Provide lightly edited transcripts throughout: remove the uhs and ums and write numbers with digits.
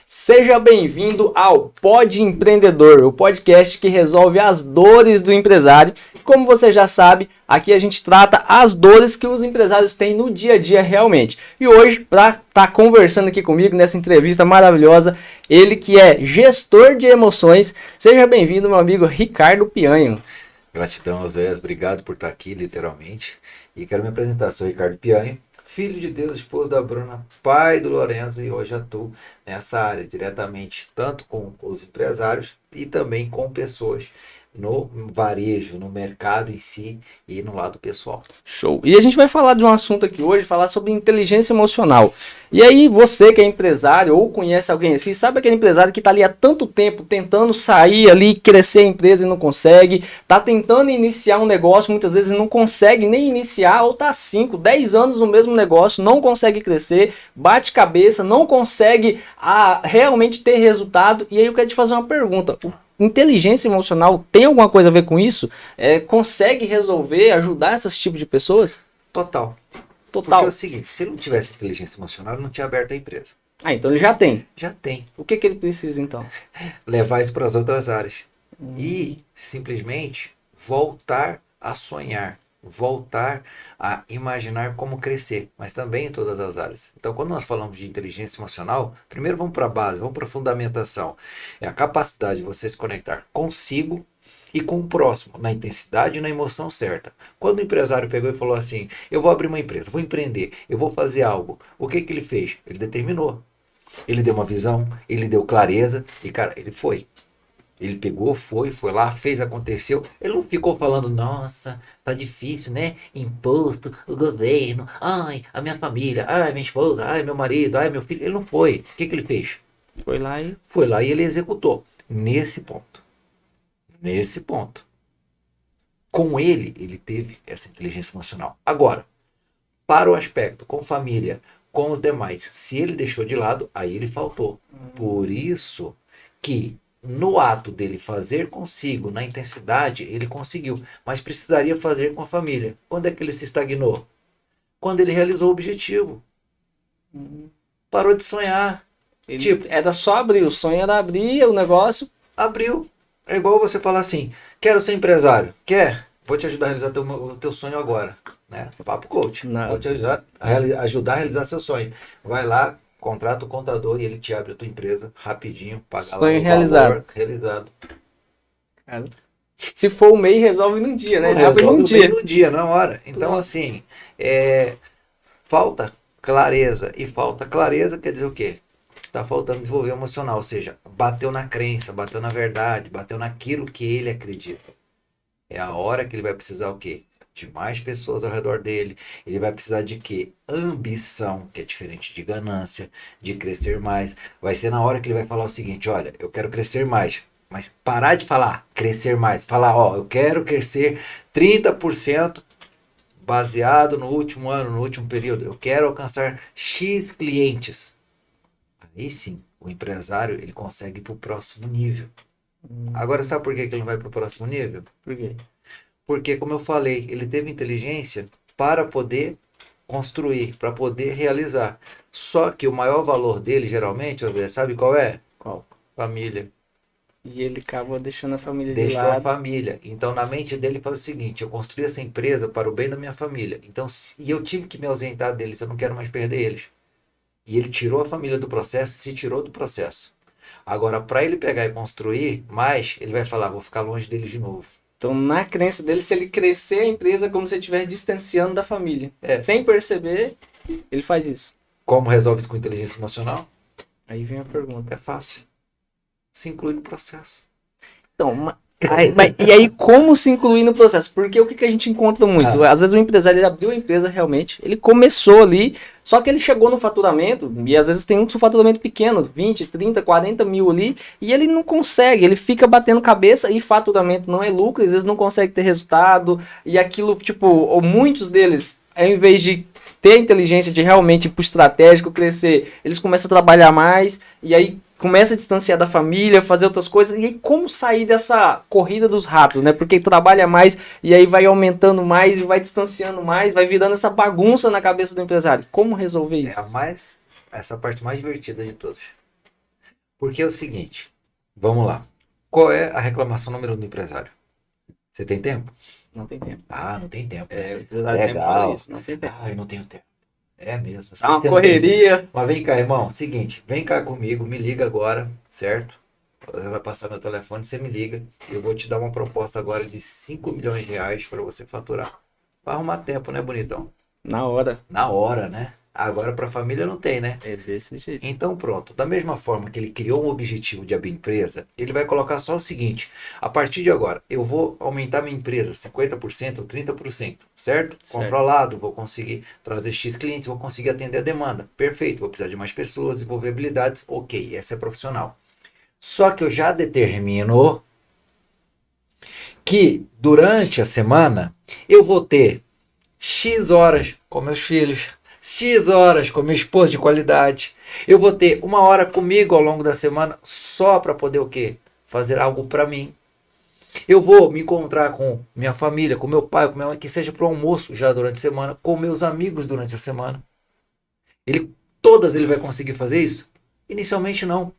Seja bem-vindo ao Pod Empreendedor, o podcast que resolve as dores do empresário. Como você já sabe, aqui a gente trata as dores que os empresários têm no dia a dia realmente. E hoje, para estar conversando aqui comigo nessa entrevista maravilhosa, ele que é gestor de emoções. Seja bem-vindo, meu amigo Ricardo Pianho. Gratidão, Zé. Obrigado por estar aqui, literalmente. E quero me apresentar. Sou Ricardo Pianho, filho de Deus, esposo da Bruna, pai do Lorenzo, e hoje atuo nessa área diretamente, tanto com os empresários e também com pessoas no varejo, no mercado em si e no lado pessoal. Show! E a gente vai falar de um assunto aqui hoje, falar sobre inteligência emocional. E aí, você que é empresário ou conhece alguém assim, sabe aquele empresário que está ali há tanto tempo tentando sair ali, crescer a empresa e não consegue, está tentando iniciar um negócio, muitas vezes não consegue nem iniciar, ou está 5, 10 anos no mesmo negócio, não consegue crescer, bate cabeça, não consegue realmente ter resultado. E aí eu quero te fazer uma pergunta. Inteligência emocional tem alguma coisa a ver com isso? Consegue resolver, ajudar esses tipos de pessoas? Total. Total. Porque é o seguinte, se ele não tivesse inteligência emocional, ele não tinha aberto a empresa. Então ele já tem. Já tem. O que ele precisa então? Levar isso para as outras áreas. E simplesmente voltar a sonhar. Voltar a imaginar como crescer, mas também em todas as áreas. Então, quando nós falamos de inteligência emocional, primeiro vamos para a base, vamos para a fundamentação. É a capacidade de você se conectar consigo e com o próximo, na intensidade e na emoção certa. Quando o empresário pegou e falou assim, eu vou abrir uma empresa, vou empreender, eu vou fazer algo, o que ele fez? Ele determinou. Ele deu uma visão, ele deu clareza e, cara, ele foi. Ele pegou, foi lá, fez, aconteceu. Ele não ficou falando, nossa, tá difícil, né? Imposto, o governo, ai, a minha família, ai, minha esposa, ai, meu marido, ai, meu filho. Ele não foi. O que ele fez? Foi lá e... Foi lá e ele executou. Nesse ponto. Nesse ponto. Com ele teve essa inteligência emocional. Agora, para o aspecto com família, com os demais, se ele deixou de lado, aí ele faltou. Por isso que no ato dele fazer consigo, na intensidade, ele conseguiu. Mas precisaria fazer com a família. Quando é que ele se estagnou? Quando ele realizou o objetivo. Parou de sonhar. Era só abrir, o sonho era abrir o negócio. Abriu. É igual você falar assim, quero ser empresário. Quer? Vou te ajudar a realizar o teu sonho agora. Né? Papo coach. Não. Vou te ajudar a realizar seu sonho. Vai lá, contrata o contador e ele te abre a tua empresa rapidinho, paga sonho lá o realizado. valor realizado. Cara, se for o MEI, resolve num dia, né? Resolve num dia. no dia, na hora. Então, assim, falta clareza. E falta clareza quer dizer o quê? Tá faltando desenvolver emocional. Ou seja, bateu na crença, bateu na verdade, bateu naquilo que ele acredita. É a hora que ele vai precisar o quê? De mais pessoas ao redor dele. Ele vai precisar de quê? Ambição, que é diferente de ganância, de crescer mais. Vai ser na hora que ele vai falar o seguinte, olha, eu quero crescer mais. Mas parar de falar crescer mais. Falar, ó, eu quero crescer 30% baseado no último ano, no último período. Eu quero alcançar X clientes. Aí sim, o empresário ele consegue ir para o próximo nível. Agora, sabe por que ele não vai para o próximo nível? Por quê? Porque, como eu falei, ele teve inteligência para poder construir, para poder realizar. Só que o maior valor dele, geralmente, sabe qual é? Qual? Família. E ele acabou deixando a família de Deixou lado. a família. Então, na mente dele, faz o seguinte, eu construí essa empresa para o bem da minha família. Então, e eu tive que me ausentar deles, eu não quero mais perder eles. E ele tirou a família do processo, se tirou do processo. Agora, para ele pegar e construir mais, ele vai falar, vou ficar longe deles de novo. Então, na crença dele, se ele crescer a empresa, é como se ele estivesse distanciando da família. Sem perceber, ele faz isso. Como resolve isso com inteligência emocional? Aí vem a pergunta. É fácil. Se inclui no processo. Então, e aí como se incluir no processo? Porque o que a gente encontra muito? Às vezes o empresário ele abriu a empresa realmente, ele começou ali, só que ele chegou no faturamento, e às vezes tem um faturamento pequeno, 20, 30, 40 mil ali, e ele não consegue, ele fica batendo cabeça, e faturamento não é lucro, às vezes não consegue ter resultado, e aquilo, tipo, ou muitos deles, ao invés de ter a inteligência de realmente ir pro estratégico, crescer, eles começam a trabalhar mais, e aí começa a distanciar da família, fazer outras coisas, e aí como sair dessa corrida dos ratos, né? Porque trabalha mais, e aí vai aumentando mais, e vai distanciando mais, vai virando essa bagunça na cabeça do empresário. Como resolver isso? Essa parte mais divertida de todas. Porque é o seguinte, vamos lá. Qual é a reclamação número 1 do empresário? Você tem tempo? Não tem tempo. Ah, não tem tempo. O empresário sempre fala Legal. isso, não tem tempo. Ah, eu não tenho tempo. É mesmo. Dá uma Você não tem tempo. correria. Mas vem cá, irmão. Seguinte, vem cá comigo, me liga agora, certo? Você vai passar meu telefone, você me liga. Eu vou te dar uma proposta agora de 5 milhões de reais para você faturar. Vai arrumar tempo, né, bonitão? Na hora. Na hora, né? Agora para a família não tem, né? É desse jeito. Então pronto, da mesma forma que ele criou um objetivo de abrir empresa, ele vai colocar só o seguinte: a partir de agora, eu vou aumentar minha empresa 50% ou 30%, certo? Certo. Controlado, vou conseguir trazer X clientes, vou conseguir atender a demanda. Perfeito, vou precisar de mais pessoas, desenvolver habilidades, ok, essa é profissional. Só que eu já determino que durante a semana eu vou ter X horas com meus filhos, X horas com minha esposa de qualidade. Eu vou ter 1 hora comigo ao longo da semana só para poder o quê? Fazer algo para mim. Eu vou me encontrar com minha família, com meu pai, com minha mãe, que seja para o almoço já durante a semana, com meus amigos durante a semana. Ele vai conseguir fazer isso? Inicialmente não.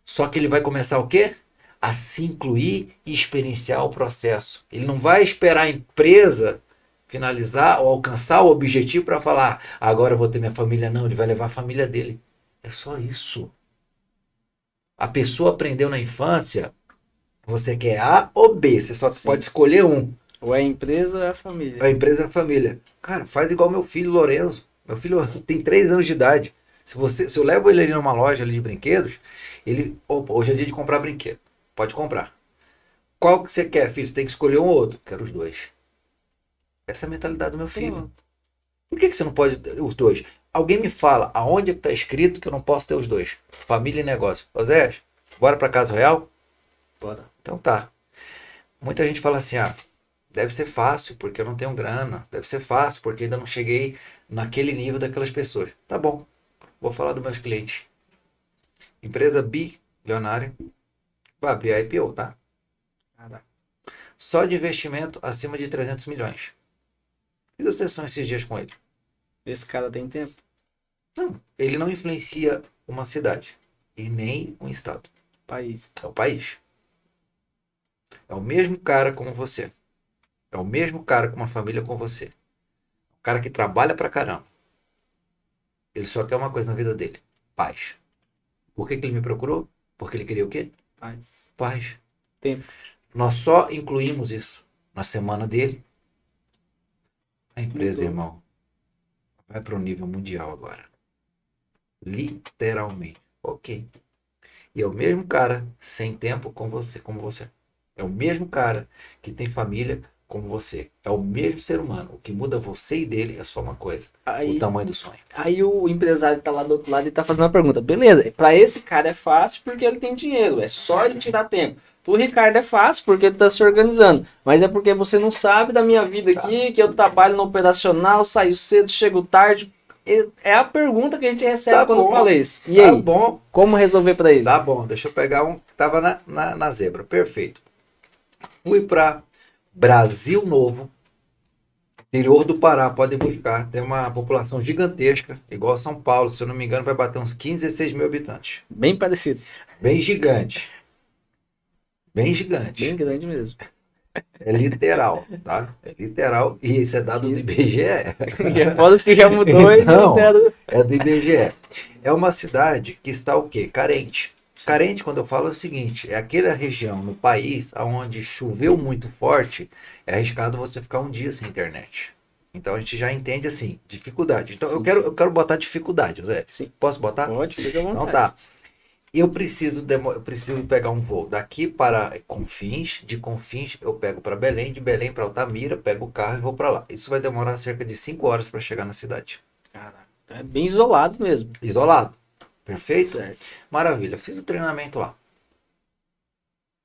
Só que ele vai começar o quê? A se incluir e experienciar o processo. Ele não vai esperar a empresa finalizar ou alcançar o objetivo para falar, agora eu vou ter minha família. Não, ele vai levar a família dele. É só isso. A pessoa aprendeu na infância, você quer A ou B, você só Sim. pode escolher um. Ou é a empresa ou é a família. A empresa é a família. Cara, faz igual meu filho Lorenzo. Meu filho tem 3 anos de idade. Se eu levo ele ali numa loja ali de brinquedos, ele, opa, hoje é dia de comprar brinquedo. Pode comprar. Qual que você quer, filho? Você tem que escolher um ou outro. Quero os dois. Essa é a mentalidade do meu filho. Pronto. Por que você não pode ter os dois? Alguém me fala aonde está escrito que eu não posso ter os dois? Família e negócio. Oséias, bora para Casa Real? Bora. Então tá. Muita gente fala assim, deve ser fácil porque eu não tenho grana. Deve ser fácil porque ainda não cheguei naquele nível daquelas pessoas. Tá bom. Vou falar dos meus clientes. Empresa bilionária. Vai abrir a IPO, tá? Caraca. Só de investimento acima de 300 milhões. Fiz a sessão esses dias com ele. Esse cara tem tempo? Não, ele não influencia uma cidade e nem um estado. País. É o país. É o mesmo cara como você. É o mesmo cara com uma família com você. O cara que trabalha pra caramba. Ele só quer uma coisa na vida dele. Paz. Por que ele me procurou? Porque ele queria o quê? País. Paz. Tempo. Nós só incluímos isso na semana dele. A empresa, Mudou. irmão, vai para o nível mundial agora. Literalmente. Ok. E é o mesmo cara sem tempo com você, como você. É o mesmo cara que tem família como você. É o mesmo ser humano. O que muda você e dele é só uma coisa. O Aí, tamanho do sonho. aí o empresário tá lá do outro lado e tá fazendo uma pergunta. Beleza, pra esse cara é fácil porque ele tem dinheiro. É só ele tirar tempo. Pro Ricardo é fácil porque ele tá se organizando. Mas é porque você não sabe da minha vida aqui, que eu trabalho no operacional, saio cedo, chego tarde. É a pergunta que a gente recebe Tá quando bom. fala isso. E Tá aí, bom. como resolver pra ele? Tá bom. Deixa eu pegar um que tava na zebra. Perfeito. Fui para Brasil Novo. Interior do Pará, pode buscar. Tem uma população gigantesca, igual São Paulo, se eu não me engano, vai bater uns 15, 16 mil habitantes. Bem parecido. Bem gigante. Bem Bem gigante. grande mesmo. É literal, tá? É literal. E isso é dado do IBGE. Foda-se que já mudou e não Então, deram. é do IBGE. É uma cidade que está o quê? Carente. Carente, quando eu falo, é o seguinte: é aquela região no país onde choveu muito forte, é arriscado você ficar um dia sem internet. Então a gente já entende assim, dificuldade. Então Sim, eu quero botar dificuldade, Zé. Sim. Posso botar? Pode, fica à vontade. Então tá. Eu preciso pegar um voo daqui para Confins, de Confins eu pego para Belém, de Belém para Altamira, pego o carro e vou para lá. Isso vai demorar cerca de 5 horas para chegar na cidade. Caraca, é bem isolado mesmo. Isolado. Perfeito? Certo. Maravilha. Fiz o treinamento lá.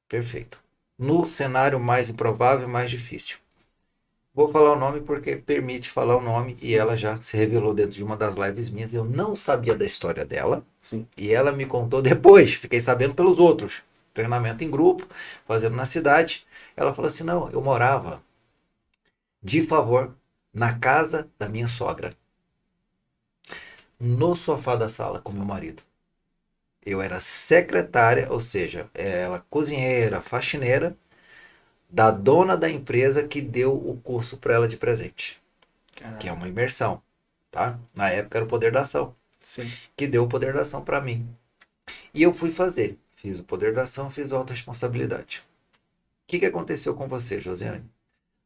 Perfeito. No cenário mais improvável e mais difícil. Vou falar o nome porque permite falar o nome e ela já se revelou dentro de uma das lives minhas. Eu não sabia da história dela. Sim. E ela me contou depois. Fiquei sabendo pelos outros. Treinamento em grupo, fazendo na cidade. Ela falou assim, não, eu morava de favor na casa da minha sogra. No sofá da sala com meu marido. Eu era secretária, ou seja, ela cozinheira, faxineira, da dona da empresa que deu o curso para ela de presente, que é Caraca, uma imersão, tá? Na época era o Poder da Ação, sim. que deu o Poder da Ação para mim. E eu fui fazer. Fiz o Poder da Ação, fiz a autorresponsabilidade. O que aconteceu com você, Josiane?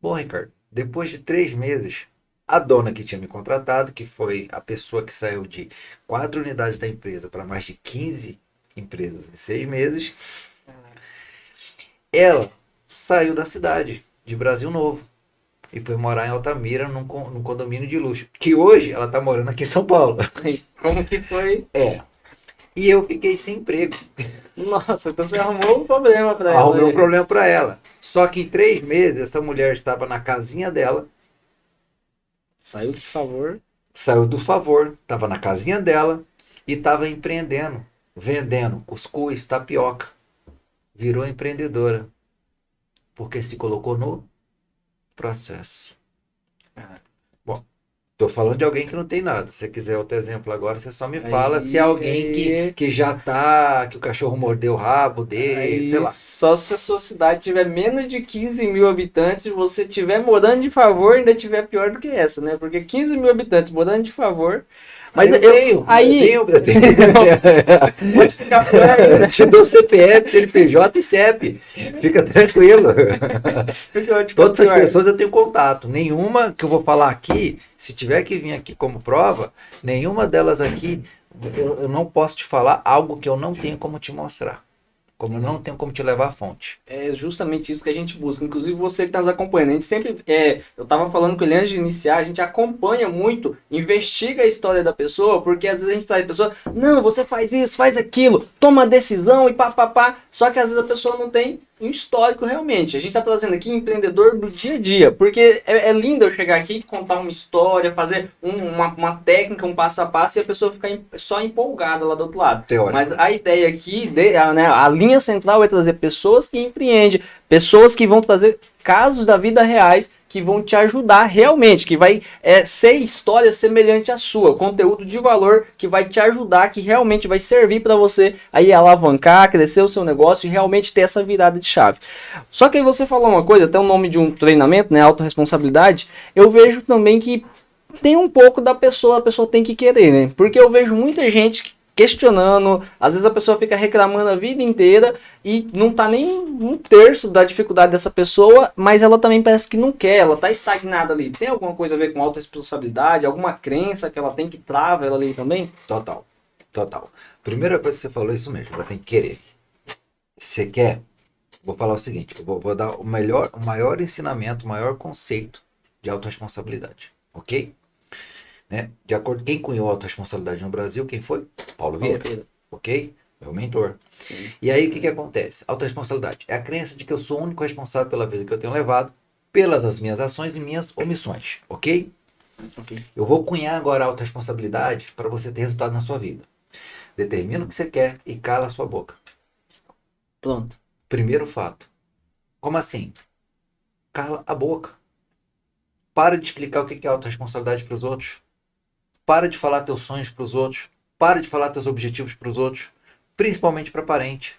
Bom, Ricardo, depois de 3 meses, a dona que tinha me contratado, que foi a pessoa que saiu de 4 unidades da empresa para mais de 15 empresas em 6 meses, ela saiu da cidade, de Brasil Novo, e foi morar em Altamira, num condomínio de luxo, que hoje ela está morando aqui em São Paulo. Como que foi? É. E eu fiquei sem emprego. Nossa, então você arrumou um problema pra ela. Arrumei um problema para ela. Só que em 3 meses, essa mulher estava na casinha dela, Saiu de favor. saiu do favor, estava na casinha dela e estava empreendendo, vendendo cuscuz, tapioca. Virou empreendedora, porque se colocou no processo. Bom, tô falando de alguém que não tem nada. Se você quiser outro exemplo agora, você só me fala se é alguém que já tá, que o cachorro mordeu o rabo dele, sei Aí, lá. só se a sua cidade tiver menos de 15 mil habitantes, você tiver morando de favor, ainda tiver pior do que essa, né? Porque 15 mil habitantes morando de favor. Mas aí, eu tenho. pode ficar pior ainda. Te dou CPF, CNPJ e CEP. Fica tranquilo. Porque eu te Todas as pior. pessoas eu tenho contato. Nenhuma que eu vou falar aqui, se tiver que vir aqui como prova, nenhuma delas aqui, eu não posso te falar algo que eu não tenho como te mostrar. Como eu não tenho como te levar à fonte. É justamente isso que a gente busca. Inclusive você que está nos acompanhando. A gente sempre. Eu estava falando com ele antes de iniciar, a gente acompanha muito, investiga a história da pessoa, porque às vezes a gente traz a pessoa, não, você faz isso, faz aquilo, toma a decisão e pá. Só que às vezes a pessoa não tem um histórico realmente. A gente está trazendo aqui empreendedor do dia a dia, porque é lindo eu chegar aqui, contar uma história, fazer uma técnica, um passo a passo e a pessoa ficar só empolgada lá do outro lado. Teórico. Mas a ideia aqui, a linha central é trazer pessoas que empreendem, pessoas que vão trazer casos da vida reais que vão te ajudar realmente, que vai ser história semelhante à sua, conteúdo de valor que vai te ajudar, que realmente vai servir para você aí alavancar, crescer o seu negócio e realmente ter essa virada de chave. Só que aí você falou uma coisa, até o nome de um treinamento, né, autorresponsabilidade, eu vejo também que tem um pouco da pessoa, a pessoa tem que querer, né? Porque eu vejo muita gente questionando, às vezes a pessoa fica reclamando a vida inteira e não tá nem um terço da dificuldade dessa pessoa, mas ela também parece que não quer, ela tá estagnada ali. Tem alguma coisa a ver com autorresponsabilidade, alguma crença que ela tem que trava ela ali também? Total. Primeira coisa que você falou é isso mesmo, ela tem que querer. Você quer? Vou falar o seguinte, eu vou dar o maior ensinamento, o maior conceito de autorresponsabilidade, ok? Né? De acordo com quem cunhou a autorresponsabilidade no Brasil, quem foi? Paulo Vieira, ok? Meu mentor. Sim. E aí o que acontece? Autorresponsabilidade é a crença de que eu sou o único responsável pela vida que eu tenho levado, pelas as minhas ações e minhas omissões, ok? Eu vou cunhar agora a autorresponsabilidade para você ter resultado na sua vida. Determina o que você quer e cala a sua boca. Pronto. Primeiro fato. Como assim? Cala a boca. Para de explicar o que é autorresponsabilidade para os outros. Para de falar teus sonhos para os outros. Para de falar teus objetivos para os outros. Principalmente para parente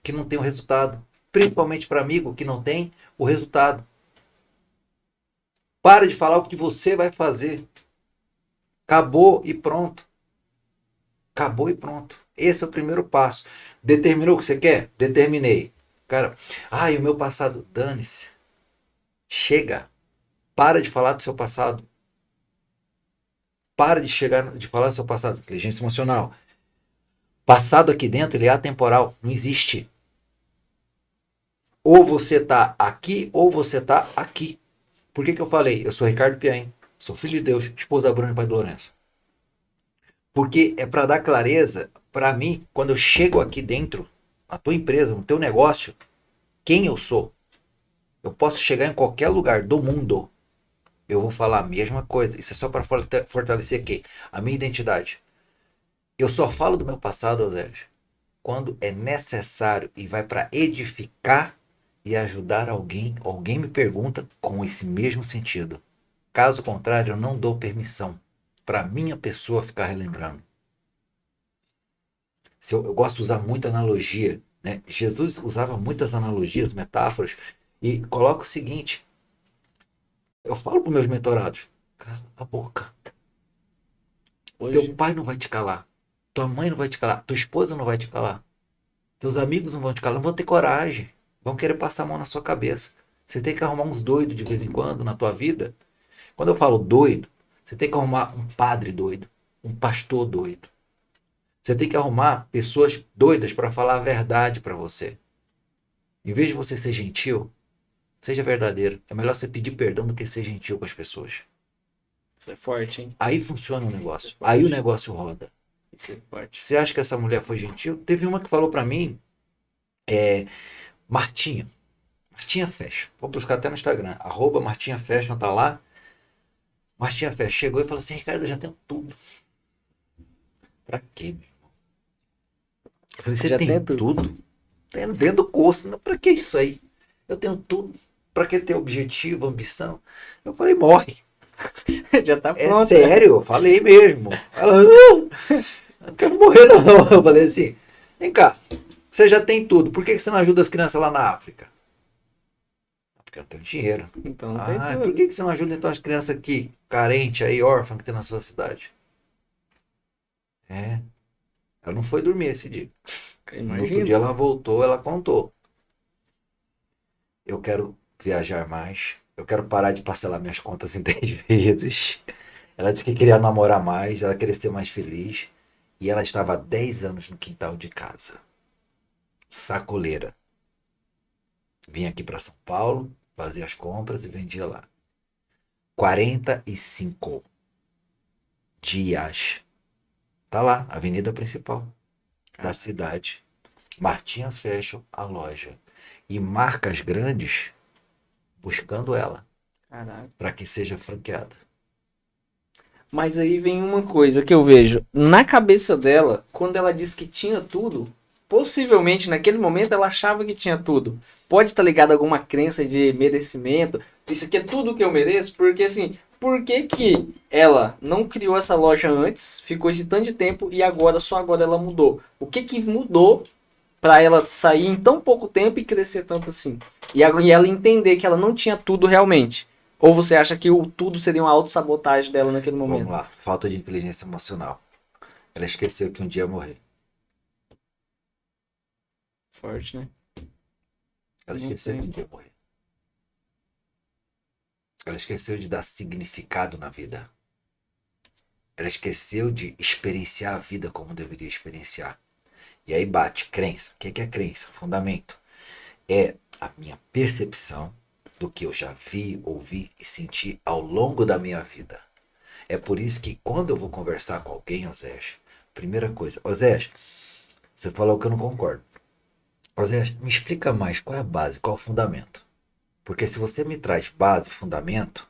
que não tem o resultado. Principalmente para amigo que não tem o resultado. Para de falar o que você vai fazer. Acabou e pronto. Acabou e pronto. Esse é o primeiro passo. Determinou o que você quer? Determinei. Cara, e o meu passado, dane-se. Chega. Para de falar do seu passado. Para de falar do seu passado. Inteligência emocional. Passado aqui dentro, ele é atemporal. Não existe. Ou você tá aqui, ou você tá aqui. Por que eu falei? Eu sou Ricardo Piain. Sou filho de Deus, esposa da Bruna e pai do Lourenço. Porque é para dar clareza, para mim, quando eu chego aqui dentro, na tua empresa, no teu negócio, quem eu sou. Eu posso chegar em qualquer lugar do mundo. Eu vou falar a mesma coisa. Isso é só para fortalecer aqui a minha identidade. Eu só falo do meu passado, Osés, quando é necessário e vai para edificar e ajudar alguém. Alguém me pergunta com esse mesmo sentido. Caso contrário, eu não dou permissão para minha pessoa ficar relembrando. Eu gosto de usar muita analogia, né? Jesus usava muitas analogias, metáforas, e coloca o seguinte: eu falo para meus mentorados, cala a boca. Teu Hoje, pai não vai te calar, tua mãe não vai te calar, tua esposa não vai te calar, teus amigos não vão te calar, não vão ter coragem, vão querer passar a mão na sua cabeça. Você tem que arrumar uns doidos de vez em quando na tua vida. Quando eu falo doido, você tem que arrumar um padre doido, um pastor doido. Você tem que arrumar pessoas doidas para falar a verdade para você. Em vez de você ser gentil, seja verdadeiro. É melhor você pedir perdão do que ser gentil com as pessoas. isso é forte, hein? Aí funciona o Isso é negócio. Aí o forte. negócio roda. Isso é forte. Você acha que essa mulher foi gentil? Teve uma que falou para mim, Martinha. Martinha Fashion. Vou buscar até no Instagram. @Martinha Fashion, tá lá. Martinha Fashion chegou e falou assim: Ricardo, eu já tenho tudo. Pra quê, meu irmão? Eu falei: você Já tem tento. tudo? Tem dentro do curso. Não, pra que isso aí? Eu tenho tudo. Pra que ter objetivo, ambição? Eu falei: morre. Já tá É pronto. sério, eu falei mesmo. Ela: não, não quero morrer não. Eu falei assim: vem cá, você já tem tudo. Por que você não ajuda as crianças lá na África? Porque eu não tenho dinheiro. Então tem Ah, por tudo. que você não ajuda então as crianças aqui, carentes aí, órfãs que tem na sua cidade? É, ela não foi dormir esse dia. No outro dia Imagina. ela voltou, ela contou. Eu quero viajar mais. Eu quero parar de parcelar minhas contas em 10 vezes. Ela disse que queria namorar mais, ela queria ser mais feliz. E ela estava há 10 anos no quintal de casa. Sacoleira. Vinha aqui para São Paulo, fazia as compras e vendia lá. 45 dias. Tá lá, avenida principal da cidade. Martinha Fashion, a loja. E marcas grandes buscando ela Caraca. para que seja franqueada. Mas aí vem uma coisa que eu vejo. Na cabeça dela, quando ela disse que tinha tudo, possivelmente naquele momento ela achava que tinha tudo. Pode estar ligado a alguma crença de merecimento. Isso aqui é tudo que eu mereço, porque assim, por que que ela não criou essa loja antes, ficou esse tanto de tempo e agora, só agora ela mudou? O que que mudou para ela sair em tão pouco tempo e crescer tanto assim? E ela entender que ela não tinha tudo realmente. Ou você acha que o tudo seria uma autossabotagem dela naquele Vamos momento? lá, falta de inteligência emocional. Ela esqueceu que um dia ia morrer. Forte, né? Ela Não esqueceu que um sei. dia ia morrer. Ela esqueceu de dar significado na vida. Ela esqueceu de experienciar a vida como deveria experienciar. E aí bate crença. O que é crença? Fundamento. É a minha percepção do que eu já vi, ouvi e senti ao longo da minha vida. É por isso que quando eu vou conversar com alguém, Osés, primeira coisa, Osés, você falou que eu não concordo. Osés, me explica mais qual é a base, qual é o fundamento. Porque se você me traz base, fundamento,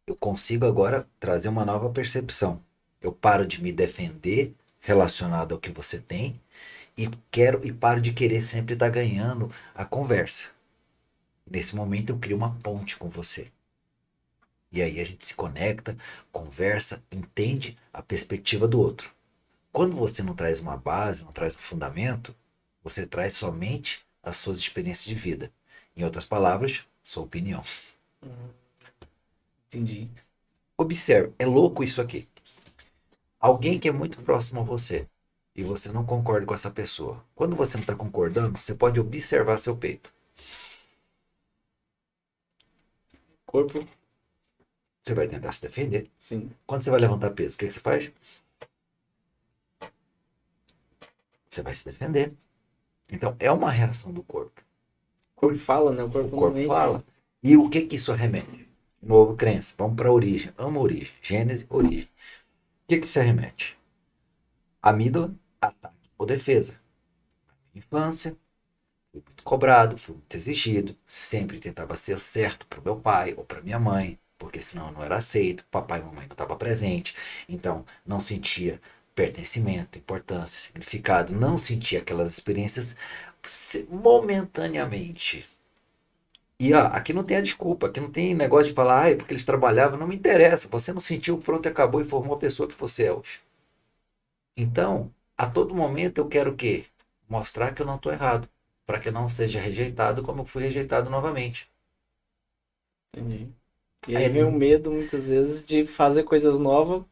eu consigo agora trazer uma nova percepção. Eu paro de me defender relacionado ao que você tem e paro de querer sempre estar ganhando a conversa. Nesse momento eu crio uma ponte com você. E aí a gente se conecta, conversa, entende a perspectiva do outro. Quando você não traz uma base, não traz um fundamento, você traz somente as suas experiências de vida. Em outras palavras, sua opinião. Entendi. Observe, é louco isso aqui. Alguém que é muito próximo a você e você não concorda com essa pessoa. Quando você não está concordando, você pode observar seu peito. Corpo, Você vai tentar se defender. sim. Quando você vai levantar peso, o que você faz? Você vai se defender. Então, é uma reação do corpo. O corpo fala, né? O O corpo não corpo mente. fala. E o que isso remete? De novo, crença. Vamos para a origem. Amo a origem. Gênese, origem. O que isso remete? Amígdala, ataque ou defesa. Infância, fui muito cobrado, fui muito exigido. Sempre tentava ser certo para o meu pai ou para minha mãe, porque senão eu não era aceito. Papai e mamãe não estavam presentes. Então, não sentia pertencimento, importância, significado. Não sentia aquelas experiências momentaneamente. E ó, aqui não tem a desculpa, aqui não tem negócio de falar, ai, porque eles trabalhavam, não me interessa. Você não sentiu, pronto, acabou e formou a pessoa que você é hoje. Então, A todo momento eu quero o quê? Mostrar que eu não estou errado, para que eu não seja rejeitado como eu fui rejeitado novamente. Entendi. E aí Aí, vem o medo, muitas vezes, de fazer coisas novas,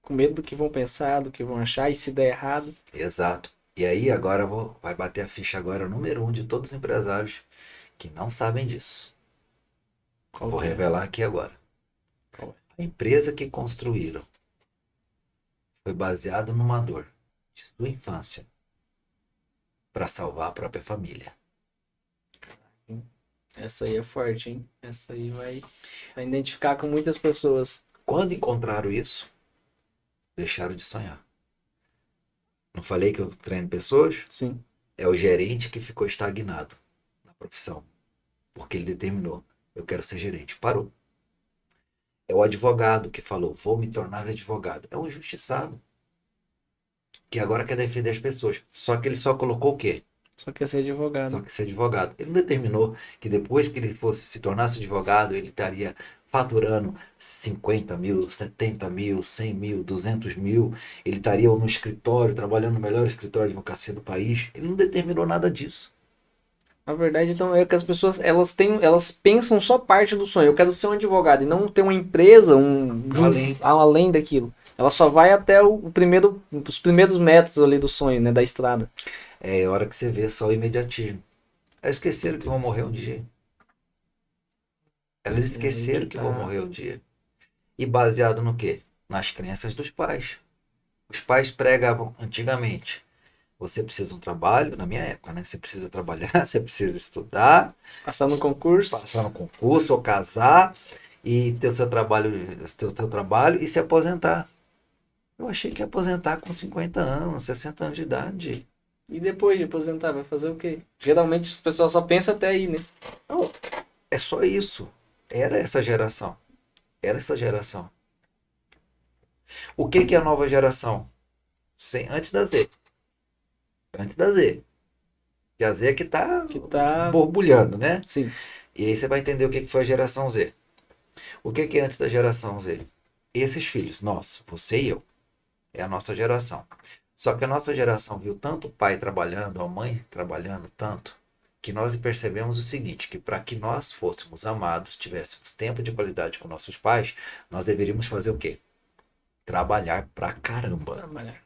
com medo do que vão pensar, do que vão achar, e se der errado. exato. E aí agora vai bater a ficha agora número 1 de todos os empresários que não sabem disso. Qual Vou que é? revelar aqui agora. Qual é? A empresa que construíram foi baseada numa dor de sua infância para salvar a própria família. Essa aí é forte, hein? Essa aí vai identificar com muitas pessoas. Quando encontraram isso, deixaram de sonhar. Não falei que eu treino pessoas? Sim. É o gerente que ficou estagnado na profissão, porque ele determinou, eu quero ser gerente. Parou. É o advogado que falou, vou me tornar advogado. É um injustiçado que agora quer defender as pessoas. Só que ele só colocou o quê? Só quer ser Só advogado. que ser advogado. Ele não determinou que depois que ele fosse se tornasse advogado, ele estaria faturando 50 mil, 70 mil, 100 mil, 200 mil. Ele estaria no escritório, trabalhando no melhor escritório de advocacia do país. Ele não determinou nada disso. Na verdade, então, é que as pessoas, elas pensam só parte do sonho. Eu quero ser um advogado e não ter uma empresa, Além. além daquilo. Ela só vai até os primeiros metros ali do sonho, né, da estrada. É a hora que você vê só o imediatismo. Elas esqueceram que vão morrer um dia. Elas E aí que esqueceram que vão tá. morrer um dia. E baseado no quê? Nas crenças dos pais. Os pais pregavam antigamente. Você precisa de um trabalho, na minha época, né? Você precisa trabalhar, você precisa estudar, Passar no concurso. passar no concurso ou casar e ter o seu trabalho e se aposentar. Eu achei que ia aposentar com 50 anos, 60 anos de idade. E depois de aposentar, vai fazer o quê? Geralmente as pessoas só pensam até aí, né? Não, é só isso. Era essa geração. Era essa geração. O que que é a nova geração? Antes da Z. Antes da Z. Que a Z é que tá Que tá. borbulhando, né? Sim. E aí você vai entender o que que foi a geração Z. O que que é antes da geração Z? Esses filhos, nós, você e eu, é a nossa geração. Só que a nossa geração viu tanto o pai trabalhando, a mãe trabalhando tanto, que nós percebemos o seguinte, que para que nós fôssemos amados, tivéssemos tempo de qualidade com nossos pais, nós deveríamos fazer o quê? Trabalhar pra caramba. Trabalhar.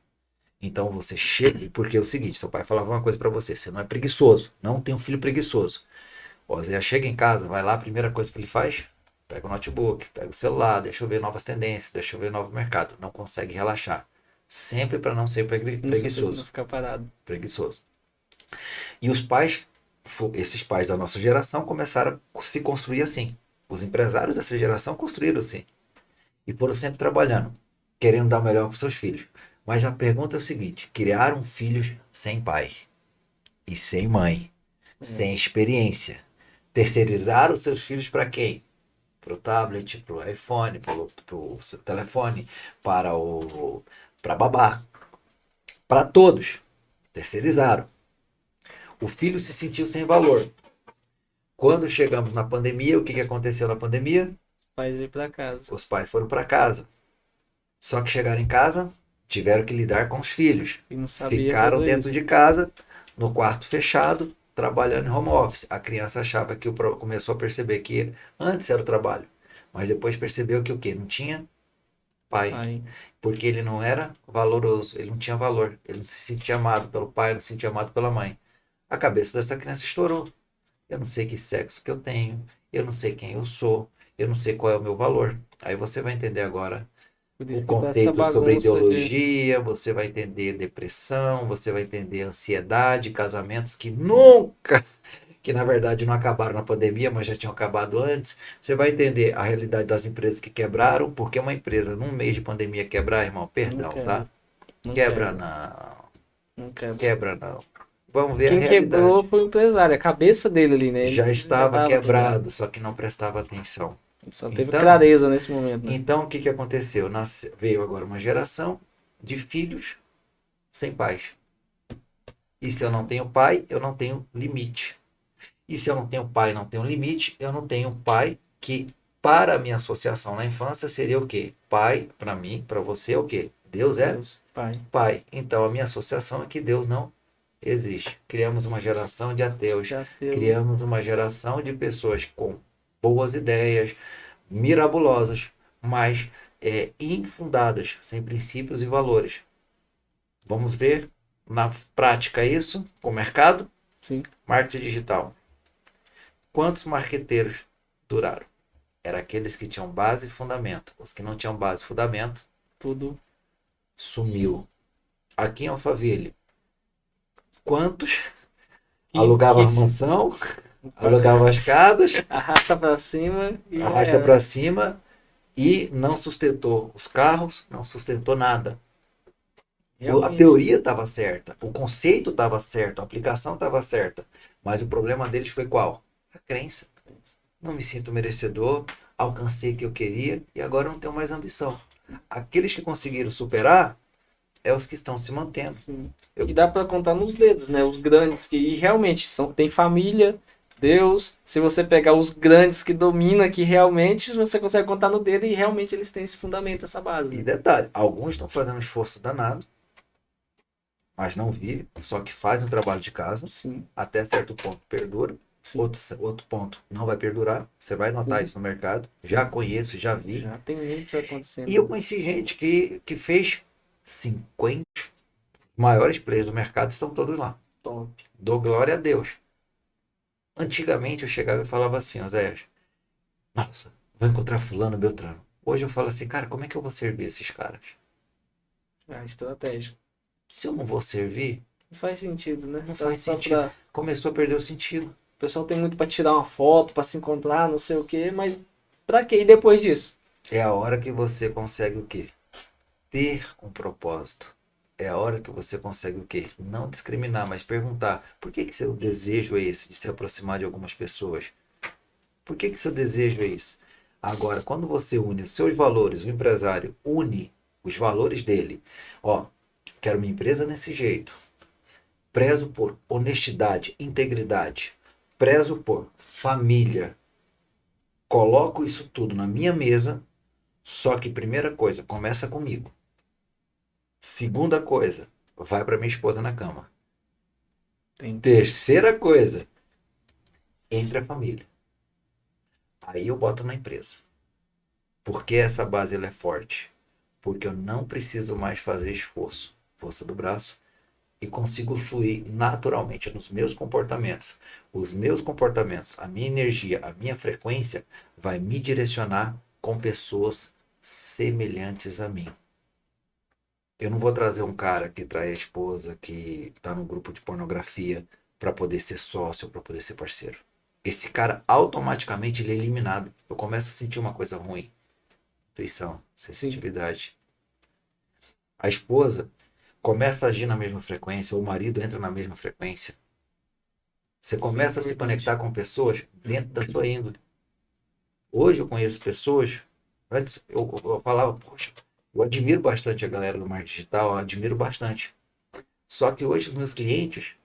Então você chega, porque é o seguinte, seu pai falava uma coisa pra você, você não é preguiçoso, não tem um filho preguiçoso. O Zé chega em casa, vai lá, a primeira coisa que ele faz, pega o notebook, pega o celular, deixa eu ver novas tendências, deixa eu ver novo mercado, não consegue relaxar. Sempre para não ser Não sei, não preguiçoso. ficar parado. Preguiçoso. E os pais, esses pais da nossa geração, começaram a se construir assim. Os empresários dessa geração construíram assim. E foram sempre trabalhando, querendo dar o melhor para seus filhos. Mas a pergunta é o seguinte: criaram filhos sem pai e sem mãe, sem experiência. Terceirizaram seus filhos para quem? Para o tablet, para o iPhone, para o telefone, para babá. Para todos. Terceirizaram. O filho se sentiu sem valor. Quando chegamos na pandemia, o que aconteceu na pandemia? Os pais vêm pra casa. Os pais foram para casa. Só que chegaram em casa, tiveram que lidar com os filhos. E não sabia Ficaram fazer dentro isso. de casa, no quarto fechado, trabalhando em home office. A criança achava que começou a perceber que antes era o trabalho, mas depois percebeu que o quê? Não tinha pai. Aí, Porque ele não era valoroso, ele não tinha valor, ele não se sentia amado pelo pai, não se sentia amado pela mãe. A cabeça dessa criança estourou. Eu não sei que sexo que eu tenho, eu não sei quem eu sou, eu não sei qual é o meu valor. Aí você vai entender agora por o isso que tá essa conceito sobre bagunça de. ideologia, você vai entender depressão, você vai entender ansiedade, casamentos que nunca, que na verdade não acabaram na pandemia, mas já tinham acabado antes. Você vai entender a realidade das empresas que quebraram, porque uma empresa num mês de pandemia quebrar, irmão, perdão, Não tá? Não Quebra quebra. não, Não quebra. quebra não. Vamos ver a Quem quebrou realidade. foi o empresário, a cabeça dele ali, né? Ele Já já estava tava quebrado, só que não prestava atenção. Ele só teve Então, clareza nesse momento, né? então o que que aconteceu? Veio agora uma geração de filhos sem pais. E se eu não tenho pai, eu não tenho limite. E se eu não tenho pai, não tenho limite, eu não tenho pai que, para a minha associação na infância, seria o quê? Pai, para mim, para você, é o quê? Deus é Deus, Pai. Pai. Então a minha associação é que Deus não existe. Criamos uma geração de ateus. Já teu. Criamos uma geração de pessoas com boas ideias, mirabolosas, mas infundadas, sem princípios e valores. Vamos ver na prática isso com o mercado? Sim. Marketing digital. Quantos marqueteiros duraram? Eram aqueles que tinham base e fundamento. Os que não tinham base e fundamento, Tudo. sumiu. Aqui em Alphaville, quantos Que alugavam a isso? mansão, alugavam as casas, Arrasta pra cima e arrasta já era. para cima e não sustentou os carros, não sustentou nada. A Realmente. teoria estava certa, o conceito estava certo, a aplicação estava certa, mas o problema deles foi qual? A crença. Não me sinto merecedor, alcancei o que eu queria e agora não tenho mais ambição. Aqueles que conseguiram superar é os que estão se mantendo. Sim. E dá pra contar nos dedos, né? Os grandes que e realmente tem família, Deus. Se você pegar os grandes que dominam, que realmente você consegue contar no dedo e realmente eles têm esse fundamento, essa base. E Né? detalhe, alguns estão fazendo um esforço danado, mas não vivem, só que fazem um trabalho de casa, Sim, até certo ponto perdura, sim. outro ponto não vai perdurar, você vai notar Sim. isso no mercado, já conheço, já vi. Já tem muito acontecendo. E eu conheci gente que fez 50 maiores players do mercado, estão todos lá. Top. Dou glória a Deus. Antigamente eu chegava e falava assim, Oséias, nossa, vou encontrar fulano, Beltrano. Hoje eu falo assim, cara, como é que eu vou servir esses caras? A estratégia. Se eu não vou servir, Não faz sentido, né? não Tá faz só sentido. pra- Começou a perder o sentido. O pessoal tem muito pra tirar uma foto, pra se encontrar, não sei o quê, mas pra quê? E depois disso? É a hora que você consegue o quê? Ter um propósito. É a hora que você consegue o quê? Não discriminar, mas perguntar por que seu desejo é esse de se aproximar de algumas pessoas? Por que seu desejo é isso? Agora, quando você une os seus valores, o empresário une os valores dele. Ó, quero minha empresa desse jeito. Prezo por honestidade, integridade. Prezo por família. Coloco isso tudo na minha mesa. Só que primeira coisa, começa comigo. Segunda coisa, vai para minha esposa na cama. Tem Terceira coisa, entre a família. Aí eu boto na empresa. Porque essa base ela é forte? Porque eu não preciso mais fazer esforço, força do braço, e consigo fluir naturalmente nos meus comportamentos. Os meus comportamentos, a minha energia, a minha frequência vai me direcionar com pessoas semelhantes a mim. Eu não vou trazer um cara que trai a esposa, que está num grupo de pornografia para poder ser sócio, para poder ser parceiro. Esse cara automaticamente ele é eliminado. Eu começo a sentir uma coisa ruim. Intuição, sensitividade. A esposa começa a agir na mesma frequência, ou o marido entra na mesma frequência. Você começa a se conectar com pessoas dentro da sua índole. Hoje eu conheço pessoas, antes eu falava, poxa, eu admiro bastante a galera do marketing digital, eu admiro bastante. Só que hoje os meus clientes,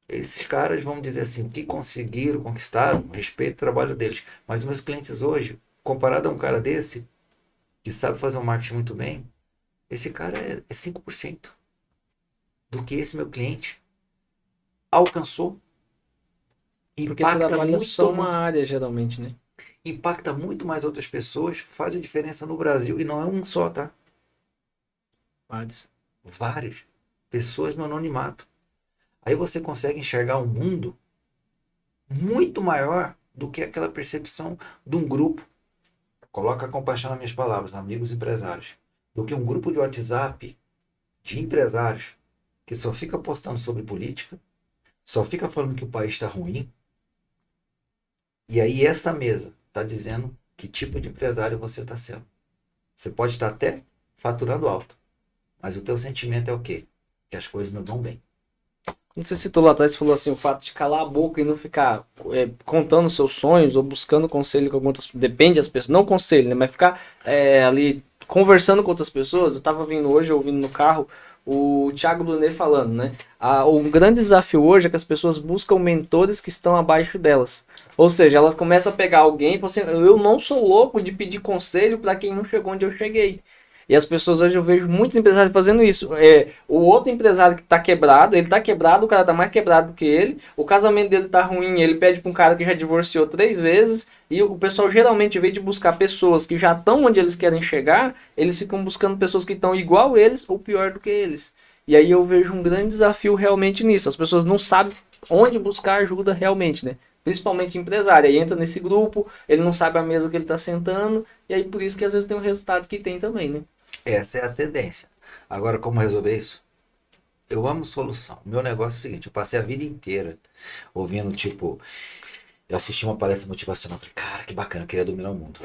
esses caras, vamos dizer assim, que conseguiram, conquistaram, respeito o trabalho deles. Mas os meus clientes hoje, comparado a um cara desse, que sabe fazer um marketing muito bem, esse cara é 5% do que esse meu cliente alcançou. Porque Impacta trabalha muito, só uma área, geralmente, né? impacta muito mais outras pessoas, faz a diferença no Brasil. E não é um só, tá? Vários. Vários. Pessoas no anonimato. Aí você consegue enxergar um mundo muito maior do que aquela percepção de um grupo. Coloca a compaixão nas minhas palavras, amigos empresários. Do que um grupo de WhatsApp de empresários que só fica postando sobre política, só fica falando que o país está ruim. E aí essa mesa está dizendo que tipo de empresário você está sendo. Você pode estar até faturando alto, mas o teu sentimento é o quê? Que as coisas não vão bem. Quando você citou lá atrás, você falou assim, o fato de calar a boca e não ficar contando seus sonhos ou buscando conselho com outras pessoas, depende das pessoas, não conselho, né, mas ficar ali conversando com outras pessoas. Eu tava vindo hoje, ouvindo no carro, o Thiago Brunet falando, né, um grande desafio hoje é que as pessoas buscam mentores que estão abaixo delas. Ou seja, elas começam a pegar alguém e falam assim, eu não sou louco de pedir conselho para quem não chegou onde eu cheguei. E as pessoas hoje, eu vejo muitos empresários fazendo isso. O outro empresário que tá quebrado, ele tá quebrado, o cara tá mais quebrado que ele, o casamento dele tá ruim, ele pede pra um cara que já divorciou 3 vezes, e o pessoal geralmente, em vez de buscar pessoas que já estão onde eles querem chegar, eles ficam buscando pessoas que estão igual eles ou pior do que eles. E aí eu vejo um grande desafio realmente nisso. As pessoas não sabem onde buscar ajuda realmente, né? Principalmente empresário. Aí entra nesse grupo, ele não sabe a mesa que ele está sentando, e aí por isso que às vezes tem o resultado que tem também, né? Essa é a tendência. Agora, como resolver isso? Eu amo solução. Meu negócio é o seguinte, eu passei a vida inteira ouvindo, tipo, eu assisti uma palestra motivacional, falei, cara, que bacana, eu queria dominar o mundo.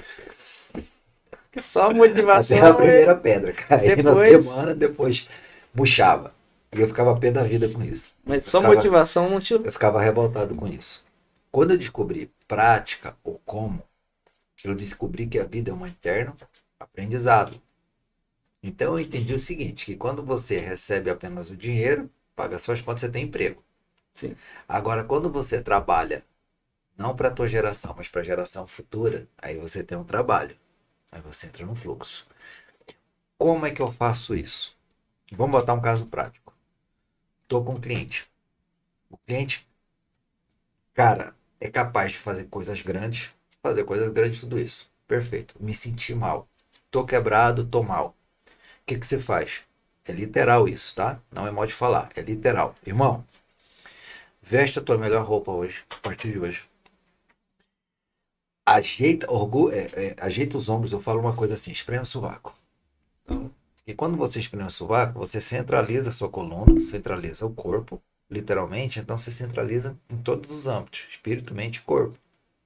Que só Até a motivação primeira pedra, caí na depois, semana, depois murchava. E eu ficava pé da vida com isso. mas Eu só ficava, motivação não te... eu ficava revoltado com isso. Quando eu descobri prática ou como, eu descobri que a vida é um eterno aprendizado. Então eu entendi o seguinte, que quando você recebe apenas o dinheiro, paga suas contas, você tem emprego. Sim. Agora, quando você trabalha, não para a tua geração, mas para a geração futura, aí você tem um trabalho. Aí você entra no fluxo. Como é que eu faço isso? Vamos botar um caso prático. Estou com um cliente. O cliente, cara, é capaz de fazer coisas grandes, tudo isso. Perfeito. Me senti mal. Tô quebrado, tô mal. O que que você faz? É literal isso, tá? Não é modo de falar, é literal. Irmão, veste a tua melhor roupa hoje, a partir de hoje. Ajeita os ombros, eu falo uma coisa assim, espreme o sovaco. E quando você espreme o sovaco, você centraliza a sua coluna, centraliza o corpo, literalmente, então você centraliza em todos os âmbitos, espírito, mente e corpo.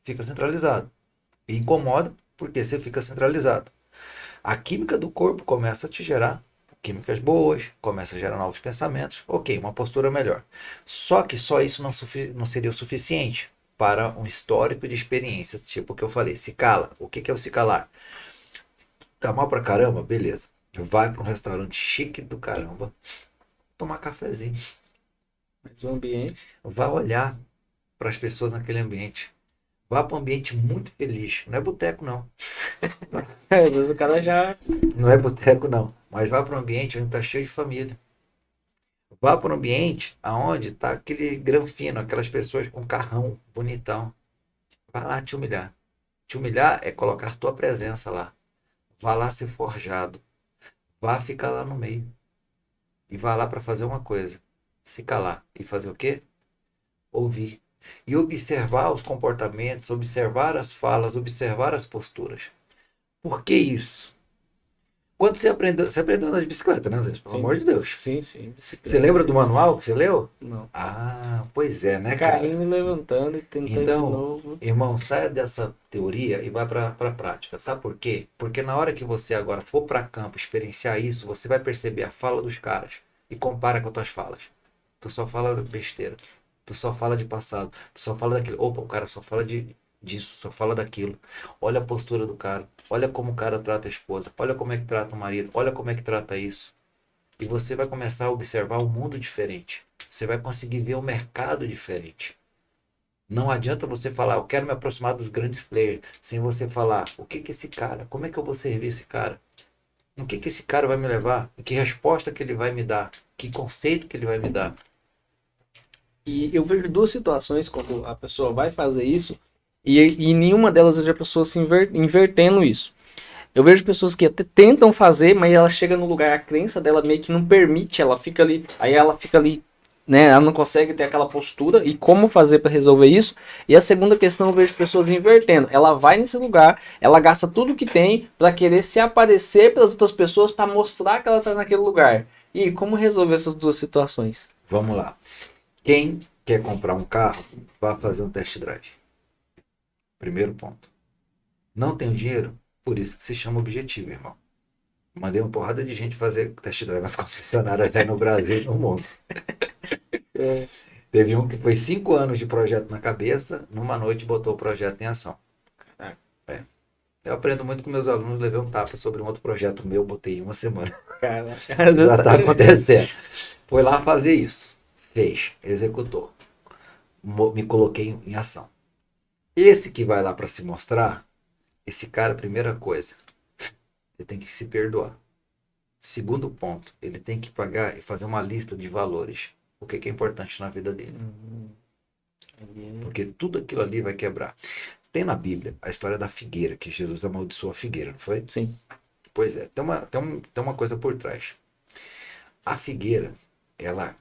Fica centralizado. E incomoda porque você fica centralizado. A química do corpo começa a te gerar químicas boas, começa a gerar novos pensamentos, ok, uma postura melhor. Só que só isso não seria o suficiente para um histórico de experiências, tipo o que eu falei, se cala. O que é o se calar? Tá mal pra caramba? Beleza. Vai para um restaurante chique do caramba, tomar cafezinho. Mas o ambiente... Vai olhar para as pessoas naquele ambiente. Vá para um ambiente muito feliz. Não é boteco, não. Às vezes o cara já... Não é boteco, não. Mas vá para um ambiente onde está cheio de família. Vá para um ambiente onde está aquele granfino, aquelas pessoas com carrão bonitão. Vai lá te humilhar. Te humilhar é colocar tua presença lá. Vá lá ser forjado. Vá ficar lá no meio. E vá lá para fazer uma coisa. Se calar. E fazer o quê? Ouvir. E observar os comportamentos, observar as falas, observar as posturas. Por que isso? Quando você aprendeu a andar de bicicleta, né, Zé? Pelo Sim, amor de Deus. sim, Você bicicleta. lembra do manual que você leu? Não. Ah, pois é, né, cara? Caindo e levantando e tentando de Então, novo. irmão, saia dessa teoria e vai para a prática. Sabe por quê? Porque na hora que você agora for para campo experienciar isso, você vai perceber a fala dos caras e compara com as tuas falas. Tu só fala besteira. Tu só fala de passado. Tu só fala daquilo. Opa, o cara só fala disso, só fala daquilo. Olha a postura do cara. Olha como o cara trata a esposa. Olha como é que trata o marido. Olha como é que trata isso. E você vai começar a observar o mundo diferente. Você vai conseguir ver o mercado diferente. Não adianta você falar, eu quero me aproximar dos grandes players, sem você falar, o que que esse cara, como é que eu vou servir esse cara? O que que esse cara vai me levar? Que resposta que ele vai me dar? Que conceito que ele vai me dar? E eu vejo duas situações quando a pessoa vai fazer isso e nenhuma delas eu vejo a pessoa se invertendo isso. Eu vejo pessoas que até tentam fazer, mas ela chega no lugar, a crença dela meio que não permite, ela fica ali, aí ela fica ali, né? Ela não consegue ter aquela postura e como fazer para resolver isso. E a segunda questão, eu vejo pessoas invertendo. Ela vai nesse lugar, ela gasta tudo que tem para querer se aparecer para as outras pessoas para mostrar que ela tá naquele lugar. E como resolver essas duas situações? Vamos lá. Quem quer comprar um carro, vá fazer um test drive. Primeiro ponto. Não tem dinheiro? Por isso que se chama objetivo, irmão. Mandei uma porrada de gente fazer test drive nas concessionárias aí no Brasil e no mundo. Teve um que foi 5 anos de projeto na cabeça, numa noite botou o projeto em ação. É. Eu aprendo muito com meus alunos, levei um tapa sobre um outro projeto meu, botei em uma semana. Cara, Já tá acontecendo. Foi lá fazer isso. Fez, executou. Me coloquei em ação. Esse que vai lá para se mostrar, esse cara, primeira coisa, ele tem que se perdoar. Segundo ponto, ele tem que pagar e fazer uma lista de valores. O que é importante na vida dele. Porque tudo aquilo ali vai quebrar. Tem na Bíblia a história da figueira, que Jesus amaldiçoou a figueira, não foi? Sim. Pois é, tem uma coisa por trás. A figueira, ela